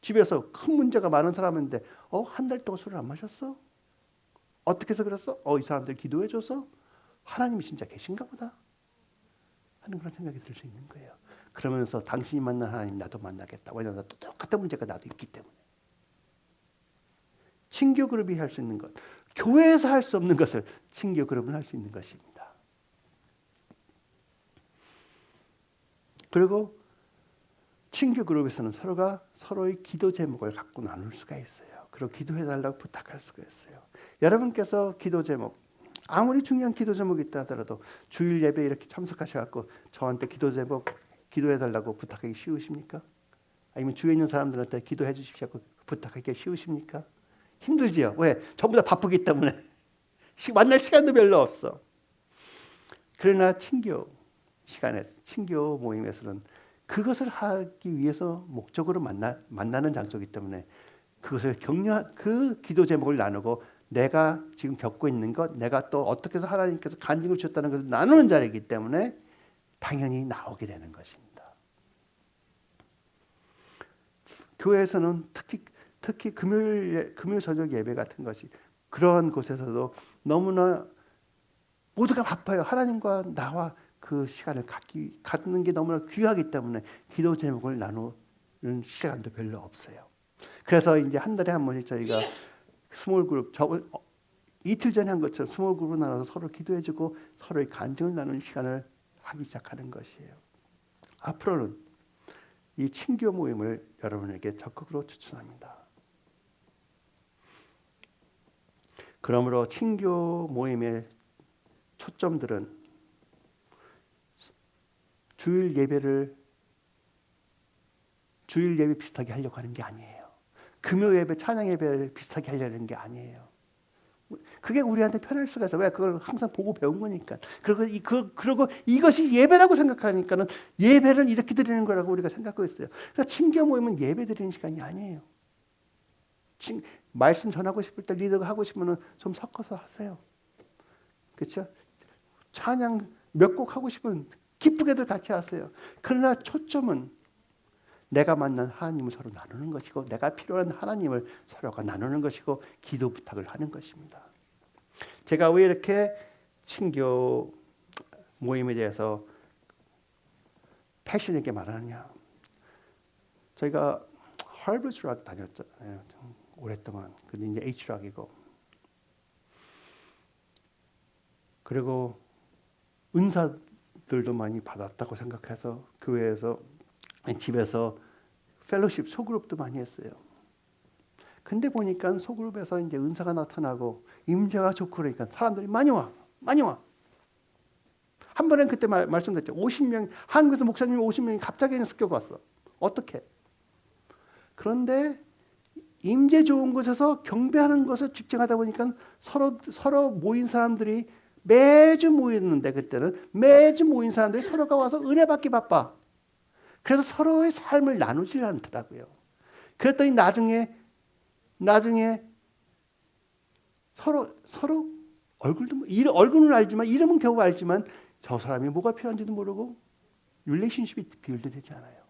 집에서 큰 문제가 많은 사람인데 한 달 동안 술을 안 마셨어? 어떻게 해서 그랬어? 이 사람들 기도해줘서 하나님이 진짜 계신가 보다 하는 그런 생각이 들 수 있는 거예요. 그러면서 당신이 만난 하나님 나도 만나겠다. 왜냐하면 또 똑같은 문제가 나도 있기 때문에. 친교 그룹이 할 수 있는 것, 교회에서 할 수 없는 것을 친교 그룹은 할 수 있는 것입니다. 그리고 친교 그룹에서는 서로가 서로의 기도 제목을 갖고 나눌 수가 있어요. 그리고 기도해달라고 부탁할 수가 있어요. 여러분께서 기도 제목, 아무리 중요한 기도 제목이 있다 하더라도 주일 예배 이렇게 참석하셔갖고 저한테 기도 제목 기도해달라고 부탁하기 쉬우십니까? 아니면 주위에 있는 사람들한테 기도해 주십시오 부탁하기 쉬우십니까? 힘들지요. 왜? 전부 다 바쁘기 때문에 만날 시간도 별로 없어. 그러나 친교 시간에, 친교 모임에서는 그것을 하기 위해서 목적으로 만나는 장소이기 때문에 그것을 그 기도 제목을 나누고 내가 지금 겪고 있는 것, 내가 또 어떻게 해서 하나님께서 간증을 주셨다는 것을 나누는 자리이기 때문에 당연히 나오게 되는 것입니다. 교회에서는 특히 금요일 저녁 예배 같은 것이 그런 곳에서도 너무나 모두가 바빠요. 하나님과 나와 그 시간을 갖는 게 너무나 귀하기 때문에 기도 제목을 나누는 시간도 별로 없어요. 그래서 이제 한 달에 한 번씩 저희가 스몰 그룹, 이틀 전에 한 것처럼 스몰 그룹으로 나눠서 서로 기도해주고 서로의 간증을 나누는 시간을 하기 시작하는 것이에요. 앞으로는 이 친교 모임을 여러분에게 적극으로 추천합니다. 그러므로 친교 모임의 초점들은 주일 예배 비슷하게 하려고 하는 게 아니에요. 금요 예배, 찬양 예배를 비슷하게 하려는 게 아니에요. 그게 우리한테 편할 수가 있어. 왜? 그걸 항상 보고 배운 거니까. 그리고 이것이 예배라고 생각하니까는 예배를 이렇게 드리는 거라고 우리가 생각하고 있어요. 그래서 친교 모임은 예배 드리는 시간이 아니에요. 말씀 전하고 싶을 때 리더가 하고 싶으면 좀 섞어서 하세요. 그렇죠? 찬양 몇 곡 하고 싶으면 기쁘게들 같이 하세요. 그러나 초점은 내가 만난 하나님을 서로 나누는 것이고 내가 필요한 하나님을 서로가 나누는 것이고 기도 부탁을 하는 것입니다. 제가 왜 이렇게 친교 모임에 대해서 패션 있게 말하느냐. 저희가 하버드락 다녔잖아요. 오랫동안. 근데 이제 H락이고. 그리고 은사들도 많이 받았다고 생각해서 교회에서 집에서 펠로십 소그룹도 많이 했어요. 근데 보니까 소그룹에서 이제 은사가 나타나고 임재가 좋고 그러니까 사람들이 많이 와. 한 번은 그때 말씀드렸죠. 50명, 한국에서 목사님 50명이 갑자기 습격 왔어. 어떻게? 그런데 임재 좋은 곳에서 경배하는 것을 집중하다 보니까 서로 모인 사람들이 매주 모였는데 그때는 매주 모인 사람들이 서로가 와서 은혜 받기 바빠. 그래서 서로의 삶을 나누질 않더라고요. 그랬더니 나중에 서로 얼굴은 알지만 이름은 겨우 알지만 저 사람이 뭐가 필요한지도 모르고 릴레이션십이 비율도 되지 않아요.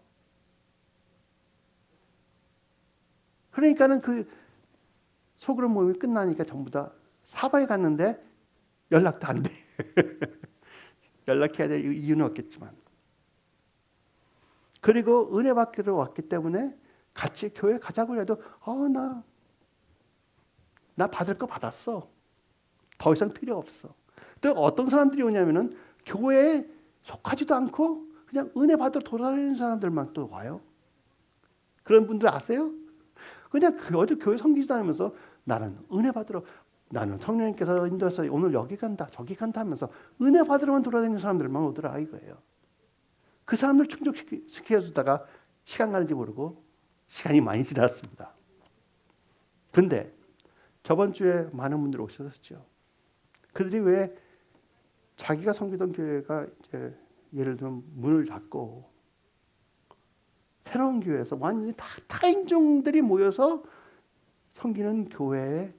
그러니까는 그 소그룹 모임이 끝나니까 전부 다 사바에 갔는데 연락도 안 돼. 연락해야 될 이유는 없겠지만. 그리고 은혜 받기로 왔기 때문에 같이 교회 가자고 해도 나 받을 거 받았어. 더 이상 필요 없어. 또 어떤 사람들이 오냐면은 교회에 속하지도 않고 그냥 은혜 받으러 돌아다니는 사람들만 또 와요. 그런 분들 아세요? 그냥 어디 교회 섬기지도 않으면서 나는 은혜 받으러 나는 성령님께서 인도해서 오늘 여기 간다 저기 간다 하면서 은혜 받으러만 돌아다니는 사람들만 오더라 이거예요. 그 사람들 충족시켜주다가 시간 가는지 모르고 시간이 많이 지났습니다. 근데 저번 주에 많은 분들이 오셨었죠. 그들이 왜 자기가 섬기던 교회가 이제 예를 들면 문을 닫고 새로운 교회에서 완전히 다 타인종들이 모여서 섬기는 교회에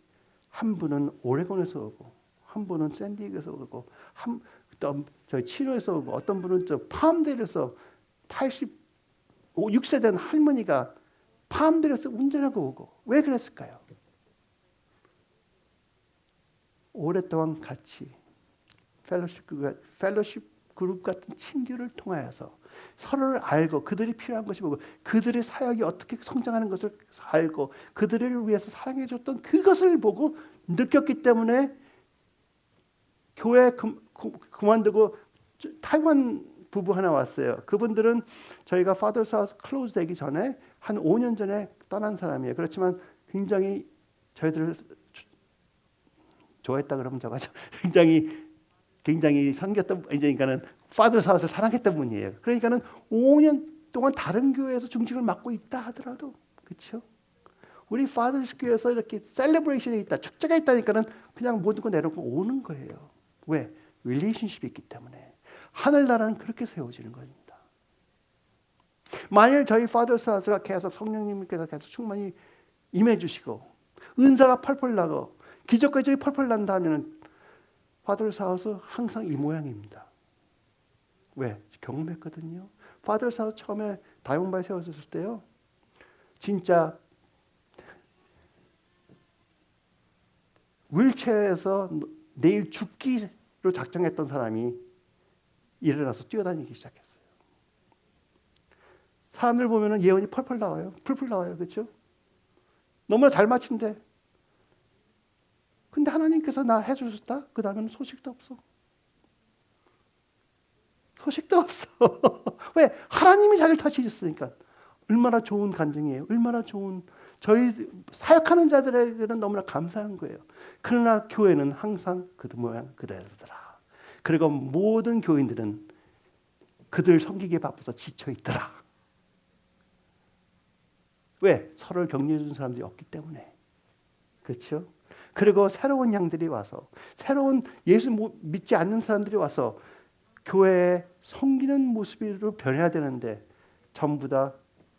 한 분은 오레곤에서 오고 한 분은 샌디에고에서 오고 저희 치료에서 오고 어떤 분은 저 팜데일에서 86세 된 할머니가 팜데일에서 운전하고 오고 왜 그랬을까요? 오랫동안 같이 펠로십 그룹 같은 친교를 통하여서 서로를 알고 그들이 필요한 것이 뭐고 그들의 사역이 어떻게 성장하는 것을 알고 그들을 위해서 사랑해 줬던 그것을 보고 느꼈기 때문에 교회 그만두고 타이완 부부 하나 왔어요. 그분들은 저희가 Father's House 클로즈 되기 전에 한 5년 전에 떠난 사람이에요. 그렇지만 굉장히 저희들을 좋아했다 그러면 저거죠. 굉장히 섬겼던 그러니까는 Father's House를 사랑했던 분이에요. 그러니까는 5년 동안 다른 교회에서 중직을 맡고 있다 하더라도 그렇죠. 우리 Father's 교회에서 이렇게 셀레브레이션이 있다, 축제가 있다니까는 그냥 모든 거 내놓고 오는 거예요. 왜? 릴레이션십이 있기 때문에. 하늘나라는 그렇게 세워지는 겁니다. 만일 저희 Father's House가 계속 성령님께서 계속 충만히 임해주시고 은사가 펄펄 나고 기적과 기적이 펄펄 난다면 Father's House 항상 이 모양입니다. 왜? 경험했거든요. Father's House 처음에 다용바에 세워졌을 때요. 진짜 윌체어에서 내일 죽기로 작정했던 사람이 일어나서 뛰어다니기 시작했어요. 사람들 보면은 예언이 펄펄 나와요. 풀풀 나와요. 그렇죠? 너무나 잘 맞힌데. 근데 하나님께서 나 해주셨다? 그 다음에는 소식도 없어. 소식도 없어. 왜? 하나님이 자기를 다스리셨으니까. 얼마나 좋은 간증이에요. 얼마나 좋은, 저희 사역하는 자들에게는 너무나 감사한 거예요. 그러나 교회는 항상 그 모양 그대로더라. 그리고 모든 교인들은 그들 섬기기에 바빠서 지쳐있더라. 왜? 서로를 격려해 주는 사람들이 없기 때문에. 그렇죠? 그리고 새로운 양들이 와서, 새로운 예수 믿지 않는 사람들이 와서 교회에 섬기는 모습으로 변해야 되는데 전부 다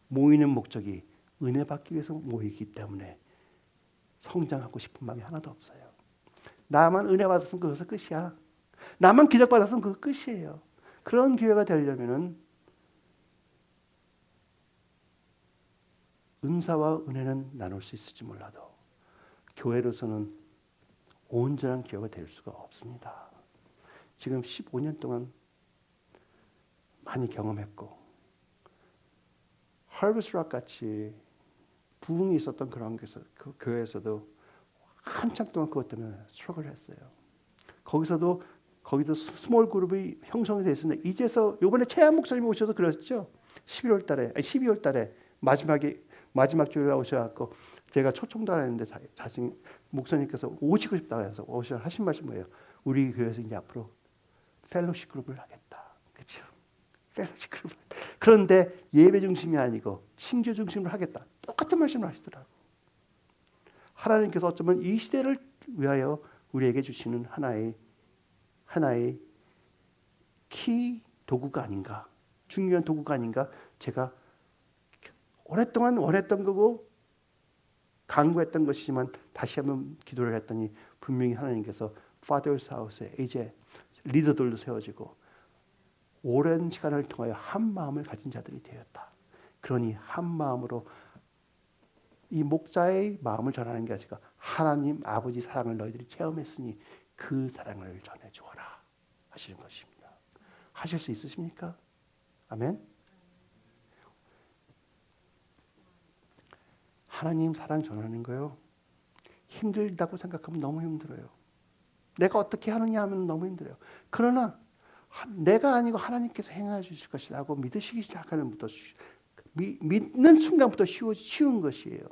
모이는 목적이 은혜 받기 위해서 모이기 때문에 성장하고 싶은 마음이 하나도 없어요. 나만 은혜 받았으면 그것은 끝이야. 나만 기적 받았으면 그거 끝이에요. 그런 교회가 되려면은 은사와 은혜는 나눌 수 있을지 몰라도 교회로서는 온전한 교회가 될 수가 없습니다. 지금 15년 동안 많이 경험했고 하버스락 같이 부흥이 있었던 그런 그 교회에서도 한참 동안 그것 때문에 스트러글을 했어요. 거기도 스몰 그룹이 형성이 돼 있었는데 이제서 이번에 최한 목사님이 오셔서 그랬죠. 12월 달에 마지막 주일에 오셔갖고 제가 초청도 안 했는데 자신 목사님께서 오시고 싶다고 해서 오셔 하신 말씀 뭐예요? 우리 교회에서 이제 앞으로 펠로십 그룹을 하겠다. 그렇죠? 펠로십 그룹. 그런데 예배 중심이 아니고 친교 중심으로 하겠다. 똑같은 말씀을 하시더라고. 하나님께서 어쩌면 이 시대를 위하여 우리에게 주시는 하나의 키 도구가 아닌가, 중요한 도구가 아닌가. 제가 오랫동안 원했던 거고 강구했던 것이지만 다시 한번 기도를 했더니 분명히 하나님께서 Father's House에 이제 리더들도 세워지고 오랜 시간을 통하여 한 마음을 가진 자들이 되었다. 그러니 한 마음으로 이 목자의 마음을 전하는 게 아니라 하나님 아버지 사랑을 너희들이 체험했으니 그 사랑을 전해주어라 하시는 것입니다. 하실 수 있으십니까? 아멘. 하나님 사랑 전하는 거요. 힘들다고 생각하면 너무 힘들어요. 내가 어떻게 하느냐 하면 너무 힘들어요. 그러나 내가 아니고 하나님께서 행해 주실 것이라고 믿으시기 시작하는 부터 믿는 순간부터 쉬운 것이에요.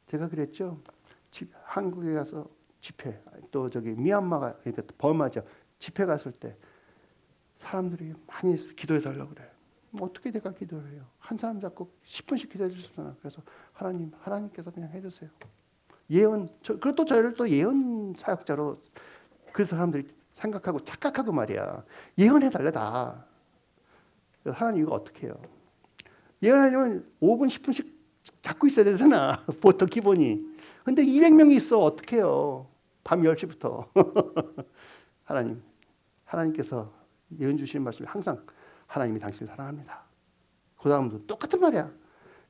제가 그랬죠. 한국에 가서 집회, 또 저기 미얀마가 그러니까 버마죠. 집회 갔을 때 사람들이 많이 기도해 달라고 그래요. 어떻게 내가 기도를 해요? 한 사람 잡고 10분씩 기도해 주셨잖아. 그래서 하나님께서 그냥 해주세요. 예언, 그리고 또 저희를 또 예언 사역자로 그 사람들이 생각하고 착각하고 말이야. 예언해 달래 다. 하나님 이거 어떻게 해요? 예언하려면 5분, 10분씩 잡고 있어야 되잖아. 보통 기본이. 근데 200명이 있어. 어떻게 해요? 밤 10시부터. 하나님께서 예언 주시는 말씀이 항상 하나님이 당신을 사랑합니다. 그 다음도 똑같은 말이야.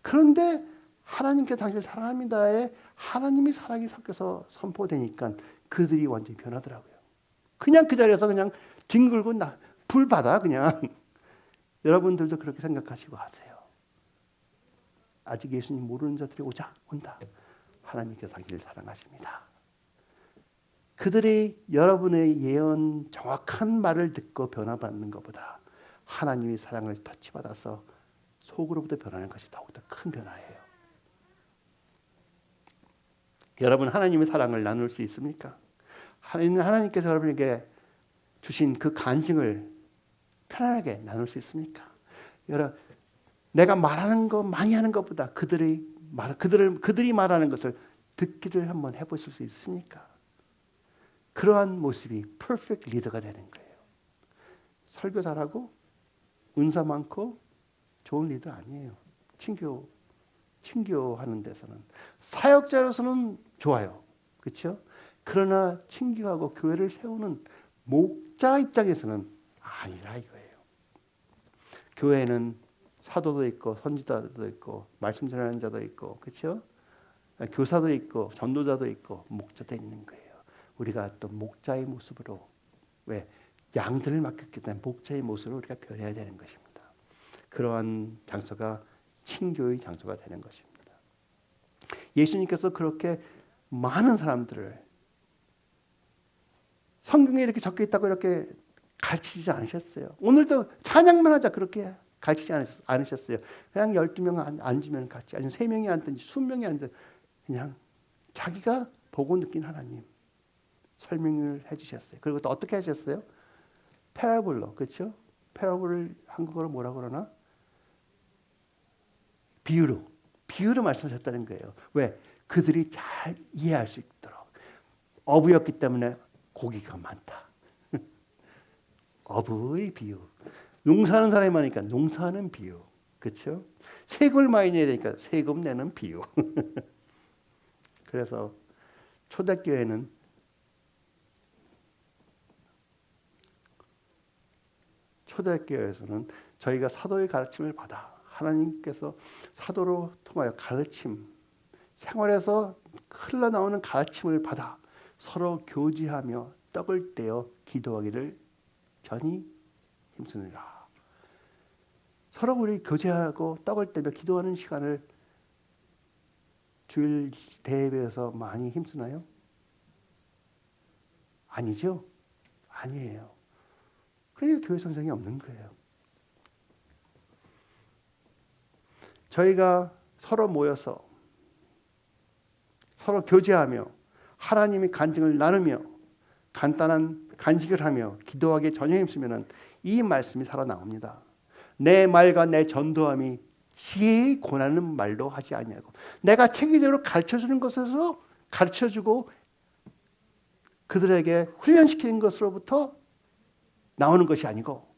그런데 하나님께서 당신을 사랑합니다에 하나님이 사랑이 섞여서 선포되니까 그들이 완전히 변하더라고요. 그냥 그 자리에서 그냥 뒹굴고 불 받아 그냥. 여러분들도 그렇게 생각하시고 하세요. 아직 예수님 모르는 자들이 온다. 하나님께서 당신을 사랑하십니다. 그들이 여러분의 예언 정확한 말을 듣고 변화받는 것보다 하나님의 사랑을 터치받아서 속으로부터 변하는 것이 더욱더 큰 변화예요. 여러분 하나님의 사랑을 나눌 수 있습니까? 하나님께서 여러분에게 주신 그 간증을 편안하게 나눌 수 있습니까? 내가 말하는 거 많이 하는 것보다 그들이 말하는 것을 듣기를 한번 해보실 수 있습니까? 그러한 모습이 퍼펙트 리더가 되는 거예요. 설교 잘하고 은사 많고 좋은 리더 아니에요. 친교하는 데서는 사역자로서는 좋아요. 그렇죠? 그러나 친교하고 교회를 세우는 목자 입장에서는 아니라 이거예요. 교회는 사도도 있고 선지자도 있고 말씀 전하는 자도 있고 그렇죠? 교사도 있고 전도자도 있고 목자도 있는 거예요. 우리가 또 목자의 모습으로 왜 양들을 맡겼기 때문에 목자의 모습을 우리가 배려해야 되는 것입니다. 그러한 장소가 친교의 장소가 되는 것입니다. 예수님께서 그렇게 많은 사람들을 성경에 이렇게 적혀 있다고 이렇게 가르치지 않으셨어요. 오늘도 찬양만 하자 그렇게 가르치지 않으셨어요. 그냥 12명 앉으면 같이, 아니면 3명이 앉든지 20명이 앉든지 그냥 자기가 보고 느낀 하나님 설명을 해주셨어요. 그리고 또 어떻게 하셨어요? 패러블로, 그렇죠? 패러블을 한국어로 뭐라 그러나? 비유로 말씀하셨다는 거예요. 왜? 그들이 잘 이해할 수 있도록. 어부였기 때문에 고기가 많다. 어부의 비유. 농사하는 사람이 많으니까 농사하는 비유. 그렇죠? 세금을 많이 내야 되니까 세금 내는 비유. 그래서 초대교회에서는 저희가 사도의 가르침을 받아 하나님께서 사도로 통하여 가르침, 생활에서 흘러나오는 가르침을 받아 서로 교제하며 떡을 떼어 기도하기를 전히 힘쓰느라. 서로 우리 교제하고 떡을 떼며 기도하는 시간을 주일 대회에서 많이 힘쓰나요? 아니죠? 아니에요. 그러니까 교회 성장이 없는 거예요. 저희가 서로 모여서 서로 교제하며 하나님의 간증을 나누며 간단한 간식을 하며 기도하기에 전혀 힘쓰면 이 말씀이 살아나옵니다. 내 말과 내 전도함이 지혜의 권하는 말로 하지 아니하고, 내가 체계적으로 가르쳐주는 것에서 가르쳐주고 그들에게 훈련시키는 것으로부터 나오는 것이 아니고,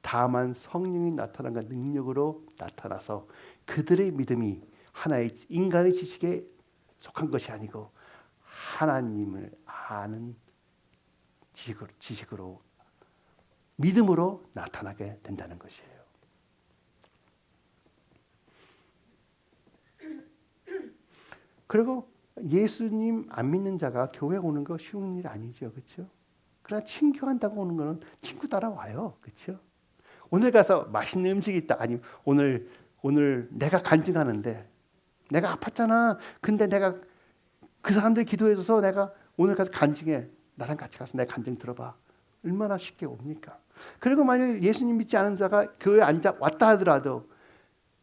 다만 성령이 나타난과 능력으로 나타나서 그들의 믿음이 하나의 인간의 지식에 속한 것이 아니고 하나님을 아는 지식으로 믿음으로 나타나게 된다는 것이에요. 그리고 예수님 안 믿는 자가 교회 오는 거 쉬운 일 아니죠. 그렇죠? 그러나 친교한다고 오는 거는 친구 따라와요. 그렇죠? 오늘 가서 맛있는 음식이 있다. 아니 오늘 내가 간증하는데 내가 아팠잖아. 근데 내가 그 사람들이 기도해줘서 내가 오늘 가서 간증해. 나랑 같이 가서 내 간증 들어봐. 얼마나 쉽게 옵니까? 그리고 만약 예수님 믿지 않은 자가 교회에 왔다 하더라도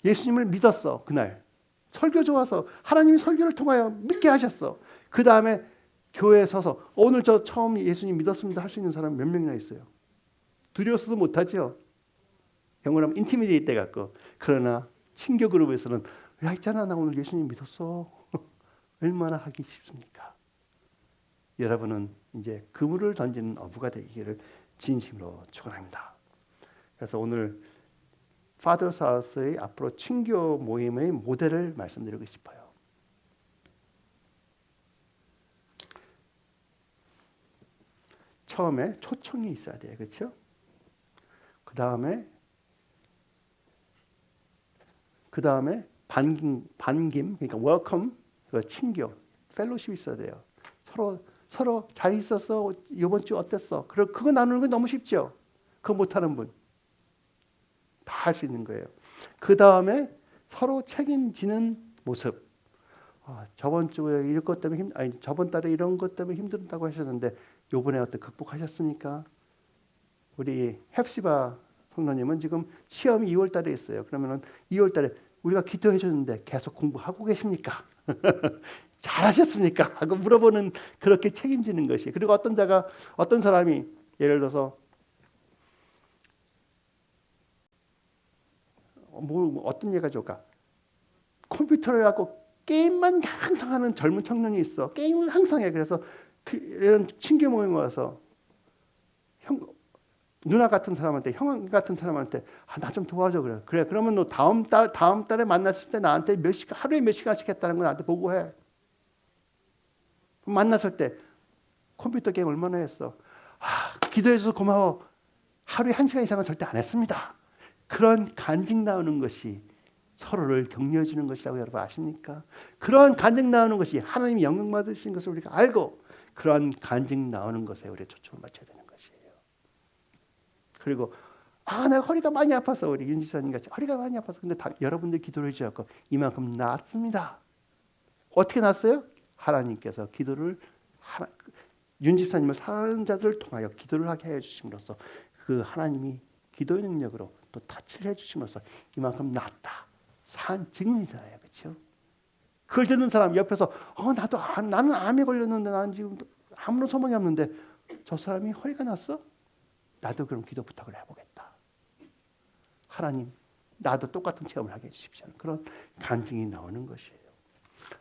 예수님을 믿었어. 그날 설교 좋아서 하나님이 설교를 통하여 믿게 하셨어. 그 다음에 교회에 서서 오늘 저 처음 예수님 믿었습니다 할 수 있는 사람 몇 명이나 있어요? 두려워서도 못하죠. 영어로 하면 인티미데이트 때 갖고. 그러나 친교 그룹에서는 야 있잖아 나 오늘 예수님 믿었어. 얼마나 하기 쉽습니까? 여러분은 이제 그물을 던지는 어부가 되기를 진심으로 축원합니다. 그래서 오늘 Father's House의 앞으로 친교 모임의 모델을 말씀드리고 싶어요. 처음에 초청이 있어야 돼요. 그렇죠? 그 다음에 반김 그러니까 웰컴, 친교, 펠로십이 있어야 돼요. 서로 잘 있었어. 이번 주 어땠어? 그거 나누는 건 너무 쉽죠. 그거 못하는 분 다 할 수 있는 거예요. 그 다음에 서로 책임지는 모습. 저번 주에 이런 것 때문에 저번 달에 이런 것 때문에 힘들다고 하셨는데 요번에 어떻게 극복하셨습니까? 우리 헵시바 성도님은 지금 시험이 2월 달에 있어요. 그러면은 2월 달에 우리가 기도해 줬는데 계속 공부하고 계십니까? 잘하셨습니까? 하고 물어보는, 그렇게 책임지는 것이. 그리고 어떤 사람이 예를 들어서 어떤 예가 좋을까? 컴퓨터를 갖고 게임만 항상 하는 젊은 청년이 있어. 게임을 항상 해. 그래서 이런 친교 모임에 와서 누나 같은 사람한테, 형 같은 사람한테 나 좀 도와줘 그래. 그래. 그러면 너 다음 달에 만났을 때 나한테 하루에 몇 시간씩 했다는 거 나한테 보고해. 만났을 때 컴퓨터 게임 얼마나 했어? 기도해줘서 고마워. 하루에 1시간 이상은 절대 안 했습니다. 그런 간증 나오는 것이 서로를 격려해 주는 것이라고 여러분 아십니까? 그런 간증 나오는 것이 하나님이 영광 받으신 것을 우리가 알고 그런 간증 나오는 것에 우리가 초점을 맞춰야 되는 것이에요. 그리고 내가 허리가 많이 아파서 우리 윤 지사님 같이 허리가 많이 아파서 근데 여러분들 기도를 해주셨고 이만큼 낫습니다. 어떻게 낫어요? 하나님께서 기도를 윤 집사님을 사랑하는 자들을 통하여 기도를 하게 해주심으로써 그 하나님이 기도의 능력으로 또 타치를 해주심으로써 이만큼 낫다. 산 증인이잖아요. 그렇죠? 그걸 듣는 사람 옆에서 나는 암에 걸렸는데 나는 지금 아무런 소망이 없는데 저 사람이 허리가 났어? 나도 그럼 기도 부탁을 해보겠다. 하나님 나도 똑같은 체험을 하게 해주십시오. 그런 간증이 나오는 것이에요.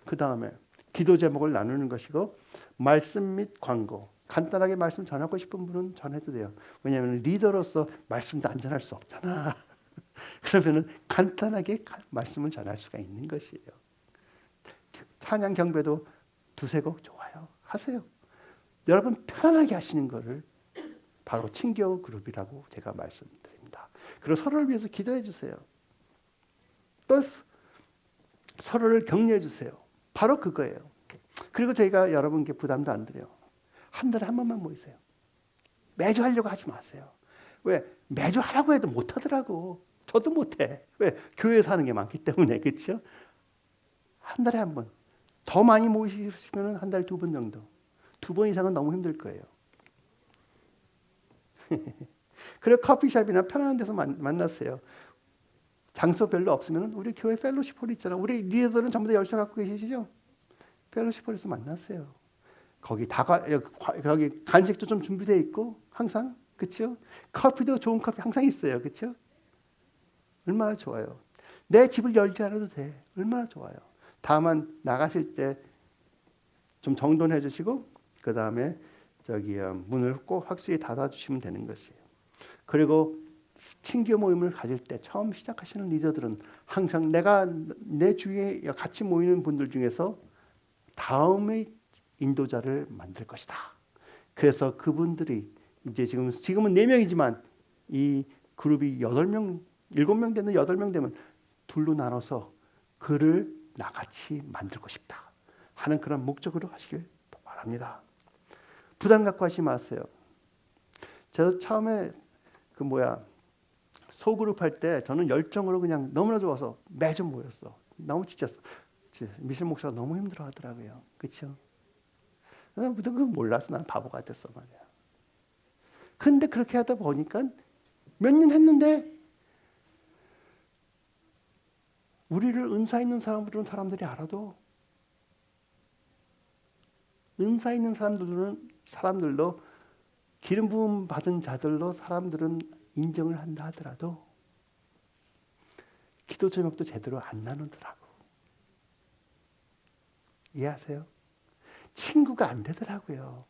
그 다음에 기도 제목을 나누는 것이고 말씀 및 광고. 간단하게 말씀 전하고 싶은 분은 전해도 돼요. 왜냐하면 리더로서 말씀도 안 전할 수 없잖아. 그러면은 간단하게 말씀을 전할 수가 있는 것이에요. 찬양 경배도 두세 곡 좋아요. 하세요. 여러분 편안하게 하시는 거를 바로 친교 그룹이라고 제가 말씀드립니다. 그리고 서로를 위해서 기도해 주세요. 또 서로를 격려해 주세요. 바로 그거예요. 그리고 저희가 여러분께 부담도 안 드려요. 한 달에 한 번만 모이세요. 매주 하려고 하지 마세요. 왜? 매주 하라고 해도 못 하더라고. 저도 못해. 왜? 교회에서 하는 게 많기 때문에. 그렇죠? 한 달에 한 번. 더 많이 모이시면 한 달에 두 번 정도. 2번 이상은 너무 힘들 거예요. 그리고 커피숍이나 편안한 데서 만났어요. 장소 별로 없으면 우리 교회 펠로시홀 있잖아. 우리 리더들은 전부 다 열쇠 갖고 계시죠? 펠로시홀에서 만났어요. 거기 여기 간식도 좀 준비되어 있고 항상 그렇죠? 커피도 좋은 커피 항상 있어요. 그렇죠? 얼마나 좋아요. 내 집을 열지 않아도 돼. 얼마나 좋아요. 다만 나가실 때 좀 정돈해 주시고 그 다음에 문을 꼭 확실히 닫아 주시면 되는 것이에요. 그리고 친교 모임을 가질 때 처음 시작하시는 리더들은 항상 내 주위에 같이 모이는 분들 중에서 다음의 인도자를 만들 것이다. 그래서 그분들이 이제 지금은 4명이지만 이 그룹이 8명, 7명 되는 8명 되면 둘로 나눠서 그를 나같이 만들고 싶다 하는 그런 목적으로 하시길 바랍니다. 부담 갖고 하지 마세요. 저 처음에 소그룹 할 때 저는 열정으로 그냥 너무나 좋아서 매주 모였어. 너무 지쳤어. 미실 목사가 너무 힘들어 하더라고요. 그렇죠? 나는 그거 몰라서 난 바보 같았어 말이야. 근데 그렇게 하다 보니까 몇 년 했는데 우리를 은사 있는 사람들이 알아도 은사 있는 사람들로 기름 부음 받은 자들로 사람들은 인정을 한다 하더라도 기도 제목도 제대로 안 나누더라고. 이해하세요? 친구가 안 되더라고요.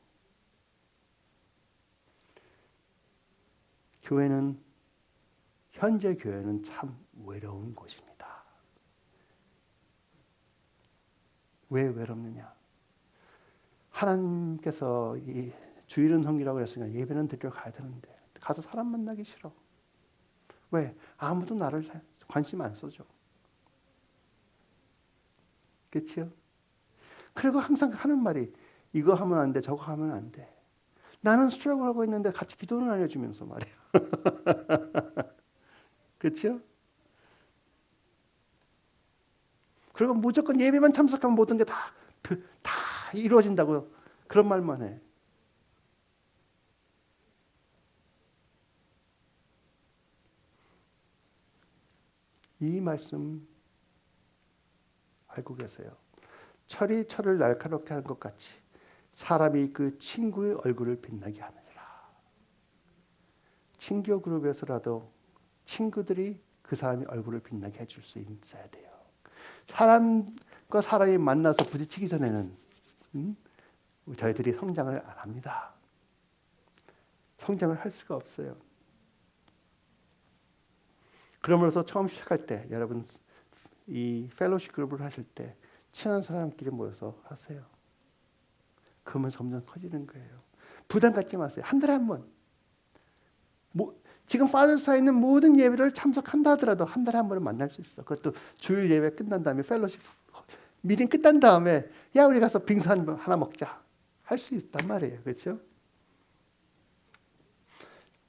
현재 교회는 참 외로운 곳입니다. 왜 외롭느냐? 하나님께서 이 주일은 성기라고 했으니까 예배는 드리러 가야 되는데 가서 사람 만나기 싫어. 왜? 아무도 나를 관심 안 써줘. 그렇죠? 그리고 항상 하는 말이 이거 하면 안 돼, 저거 하면 안 돼. 나는 스트러글 하고 있는데 같이 기도는 안 해주면서 말이야. 그렇죠? 그리고 무조건 예배만 참석하면 모든 게 다 이루어진다고 그런 말만 해. 이 말씀 알고 계세요? 철이 철을 날카롭게 하는 것 같이 사람이 그 친구의 얼굴을 빛나게 하느니라. 친교 그룹에서라도 친구들이 그 사람의 얼굴을 빛나게 해줄 수 있어야 돼요. 사람과 사람이 만나서 부딪히기 전에는 저희들이 성장을 안 합니다. 성장을 할 수가 없어요. 그러므로서 처음 시작할 때 여러분 이 펠로십 그룹을 하실 때 친한 사람끼리 모여서 하세요. 그러면 점점 커지는 거예요. 부담 갖지 마세요. 한 달에 한 번. 지금 파더스에 있는 모든 예배를 참석한다 하더라도 한 달에 한 번은 만날 수 있어. 그것도 주일 예배 끝난 다음에 펠로십 미팅 끝난 다음에 야 우리 가서 빙수 하나 먹자. 할 수 있단 말이에요. 그렇죠?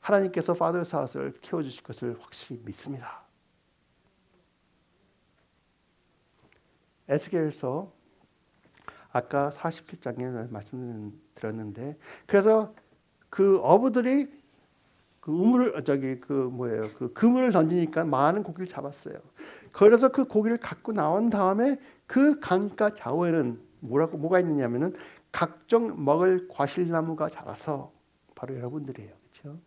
하나님께서 Father's House를 키워주실 것을 확실히 믿습니다. 에스겔서 아까 47장에 말씀드렸는데, 그래서 그 어부들이 그 그물을 던지니까 많은 고기를 잡았어요. 그래서 그 고기를 갖고 나온 다음에 그 강가 좌우에는 뭐가 있느냐면은 각종 먹을 과실나무가 자라서, 바로 여러분들이에요, 그렇죠?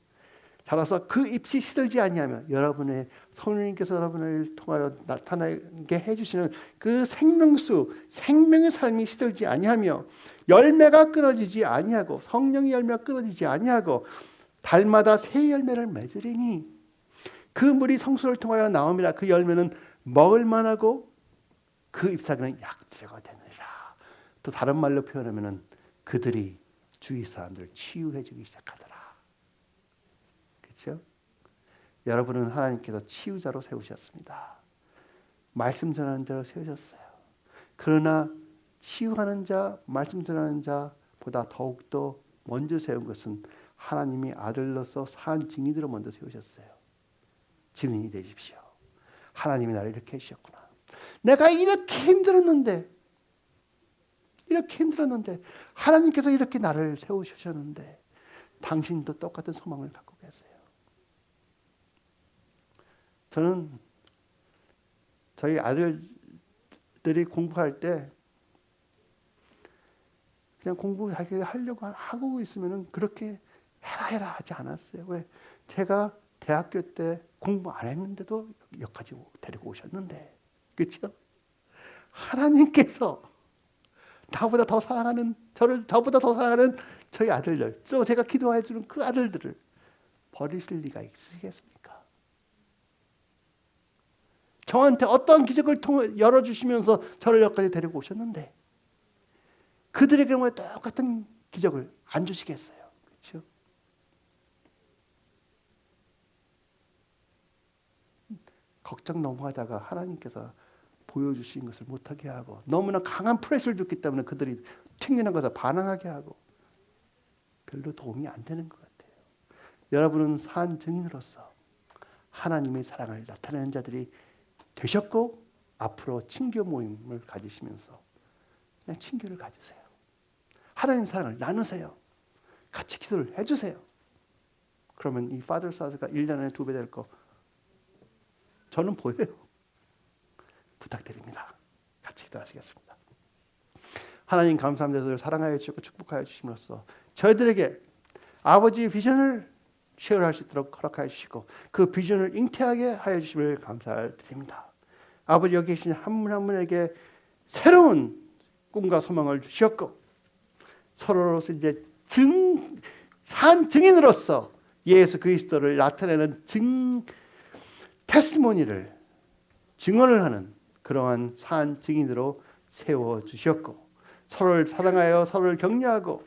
자라서 그 잎이 시들지 아니하면 여러분의 성령님께서 여러분을 통하여 나타나게 해주시는 그 생명수, 생명의 삶이 시들지 아니하며 열매가 끊어지지 아니하고, 성령의 열매가 끊어지지 아니하고 달마다 새 열매를 맺으리니 그 물이 성소를 통하여 나옵니다. 그 열매는 먹을 만하고 그 잎사귀는 약재가 되느니라. 또 다른 말로 표현하면은 그들이 주위 사람들을 치유해주기 시작하더라. 그렇죠? 여러분은 하나님께서 치유자로 세우셨습니다. 말씀 전하는 자로 세우셨어요. 그러나 치유하는 자, 말씀 전하는 자보다 더욱더 먼저 세운 것은 하나님이 아들로서 산 증인으로 먼저 세우셨어요. 증인이 되십시오. 하나님이 나를 이렇게 해주셨구나. 내가 이렇게 힘들었는데 하나님께서 이렇게 나를 세우셨는데 당신도 똑같은 소망을 갖고 계세요. 저는 저희 아들들이 공부할 때 그냥 공부하려고 하고 있으면은 그렇게 해라 하지 않았어요. 왜? 제가 대학교 때 공부 안 했는데도 여기까지 데리고 오셨는데, 그렇죠? 하나님께서 저보다 더 사랑하는 저희 아들들, 또 제가 기도해 주는 그 아들들을 버리실 리가 있으시겠습니까? 저한테 어떤 기적을 통해 열어주시면서 저를 여기까지 데리고 오셨는데 그들의 경우에 똑같은 기적을 안 주시겠어요? 그렇죠? 걱정 너무 하다가 하나님께서 보여주신 것을 못하게 하고, 너무나 강한 프레셔를 줬기 때문에 그들이 튕기는 것을 반항하게 하고 별로 도움이 안 되는 것 같아요. 여러분은 산 증인으로서 하나님의 사랑을 나타내는 자들이 되셨고, 앞으로 친교 모임을 가지시면서 그냥 친교를 가지세요. 하나님 사랑을 나누세요. 같이 기도를 해주세요. 그러면 이 Father's House가 1년에 2배 될 거 저는 보여요. 부탁드립니다. 같이 기도하시겠습니다. 하나님 감사합니다. 저를 사랑하여 주시고 축복하여 주심으로써 저희들에게 아버지의 비전을 쉐어할 수 있도록 허락하여 주시고 그 비전을 잉태하게 하여 주심을 감사드립니다. 아버지, 여기 계신 한 분 한 분에게 새로운 꿈과 소망을 주셨고 서로로서 이제 산 증인으로서 예수 그리스도를 나타내는 테스티모니를 증언을 하는 그러한 산 증인으로 세워 주셨고, 서로를 사랑하여 서로를 격려하고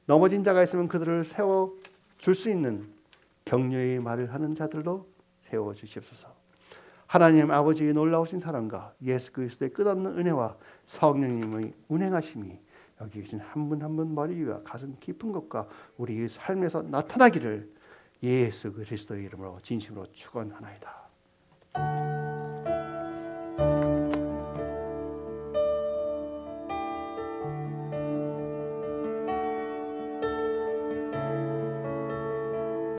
넘어진 자가 있으면 그들을 세워 줄 수 있는 격려의 말을 하는 자들로 세워 주시옵소서. 하나님 아버지의 놀라우신 사랑과 예수 그리스도의 끝없는 은혜와 성령님의 운행하심이 여기 계신 한 분 한 분 머리 위와 가슴 깊은 것과 우리의 삶에서 나타나기를 예수 그리스도의 이름으로 진심으로 축원하나이다.